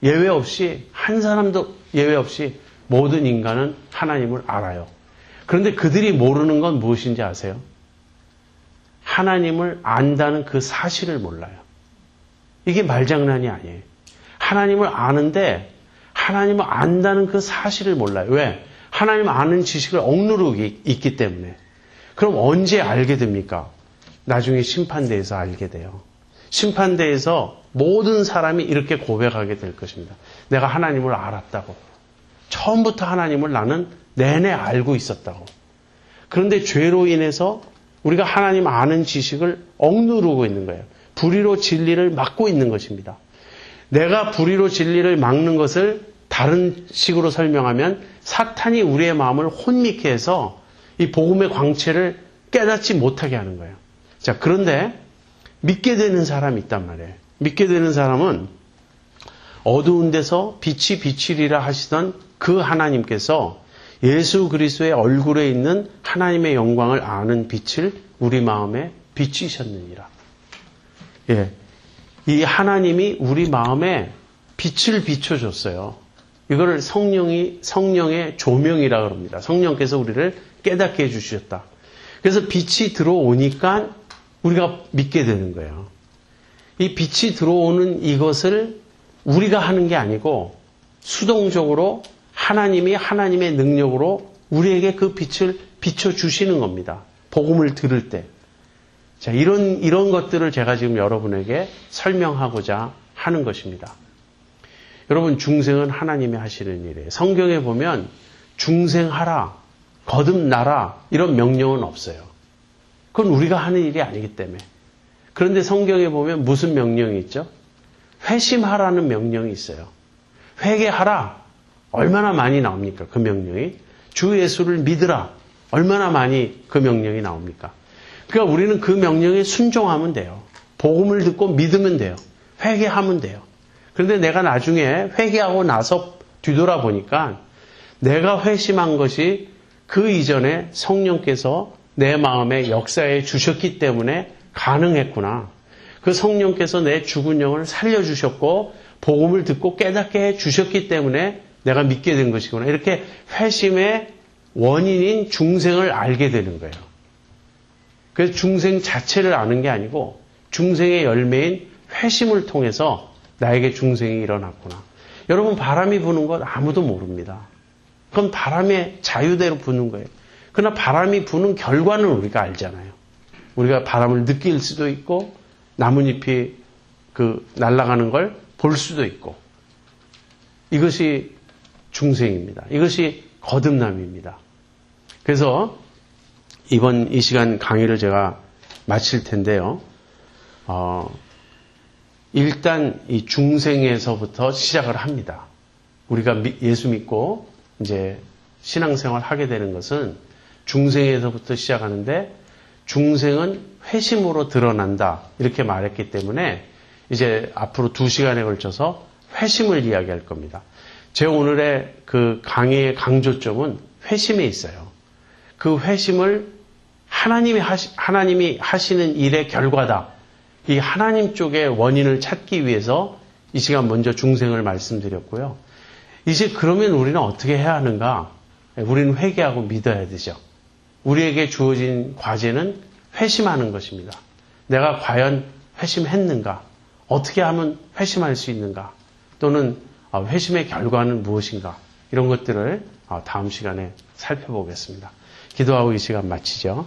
예외 없이, 한 사람도 예외 없이 모든 인간은 하나님을 알아요. 그런데 그들이 모르는 건 무엇인지 아세요? 하나님을 안다는 그 사실을 몰라요. 이게 말장난이 아니에요. 하나님을 아는데 하나님을 안다는 그 사실을 몰라요. 왜? 하나님 아는 지식을 억누르고 있기 때문에. 그럼 언제 알게 됩니까? 나중에 심판대에서 알게 돼요. 심판대에서 모든 사람이 이렇게 고백하게 될 것입니다. 내가 하나님을 알았다고. 처음부터 하나님을 나는 내내 알고 있었다고. 그런데 죄로 인해서 우리가 하나님 아는 지식을 억누르고 있는 거예요. 불의로 진리를 막고 있는 것입니다. 내가 불의로 진리를 막는 것을 다른 식으로 설명하면 사탄이 우리의 마음을 혼미케 해서 이 복음의 광채를 깨닫지 못하게 하는 거예요. 자, 그런데 믿게 되는 사람이 있단 말이에요. 믿게 되는 사람은 어두운 데서 빛이 비치리라 하시던 그 하나님께서 예수 그리스도의 얼굴에 있는 하나님의 영광을 아는 빛을 우리 마음에 비치셨느니라. 예, 이 하나님이 우리 마음에 빛을 비춰줬어요. 이거를 성령의 조명이라고 합니다. 성령께서 우리를 깨닫게 해주셨다. 그래서 빛이 들어오니까 우리가 믿게 되는 거예요. 이 빛이 들어오는 이것을 우리가 하는 게 아니고 수동적으로 하나님이 하나님의 능력으로 우리에게 그 빛을 비춰주시는 겁니다. 복음을 들을 때. 자, 이런 것들을 제가 지금 여러분에게 설명하고자 하는 것입니다. 여러분, 중생은 하나님이 하시는 일이에요. 성경에 보면 중생하라, 거듭나라 이런 명령은 없어요. 그건 우리가 하는 일이 아니기 때문에. 그런데 성경에 보면 무슨 명령이 있죠? 회심하라는 명령이 있어요. 회개하라. 얼마나 많이 나옵니까? 그 명령이. 주 예수를 믿으라. 얼마나 많이 그 명령이 나옵니까? 그러니까 우리는 그 명령에 순종하면 돼요. 복음을 듣고 믿으면 돼요. 회개하면 돼요. 그런데 내가 나중에 회개하고 나서 뒤돌아보니까 내가 회심한 것이 그 이전에 성령께서 내 마음에 역사해 주셨기 때문에 가능했구나. 그 성령께서 내 죽은 영을 살려주셨고 복음을 듣고 깨닫게 해 주셨기 때문에 내가 믿게 된 것이구나. 이렇게 회심의 원인인 중생을 알게 되는 거예요. 그래서 중생 자체를 아는 게 아니고 중생의 열매인 회심을 통해서 나에게 중생이 일어났구나. 여러분, 바람이 부는 것 아무도 모릅니다. 그건 바람의 자유대로 부는 거예요. 그러나 바람이 부는 결과는 우리가 알잖아요. 우리가 바람을 느낄 수도 있고 나뭇잎이 날아가는 걸 볼 수도 있고. 이것이 중생입니다. 이것이 거듭남입니다. 그래서 이번 이 시간 강의를 제가 마칠 텐데요. 일단 이 중생에서부터 시작을 합니다. 우리가 예수 믿고 이제 신앙생활 하게 되는 것은 중생에서부터 시작하는데 중생은 회심으로 드러난다. 이렇게 말했기 때문에 이제 앞으로 2시간에 걸쳐서 회심을 이야기할 겁니다. 제 오늘의 그 강의의 강조점은 회심에 있어요. 그 회심을 하나님이 하시는 일의 결과다. 이 하나님 쪽의 원인을 찾기 위해서 이 시간 먼저 중생을 말씀드렸고요. 이제 그러면 우리는 어떻게 해야 하는가? 우리는 회개하고 믿어야 되죠. 우리에게 주어진 과제는 회심하는 것입니다. 내가 과연 회심했는가? 어떻게 하면 회심할 수 있는가? 또는 회심의 결과는 무엇인가? 이런 것들을 다음 시간에 살펴보겠습니다. 기도하고 이 시간 마치죠.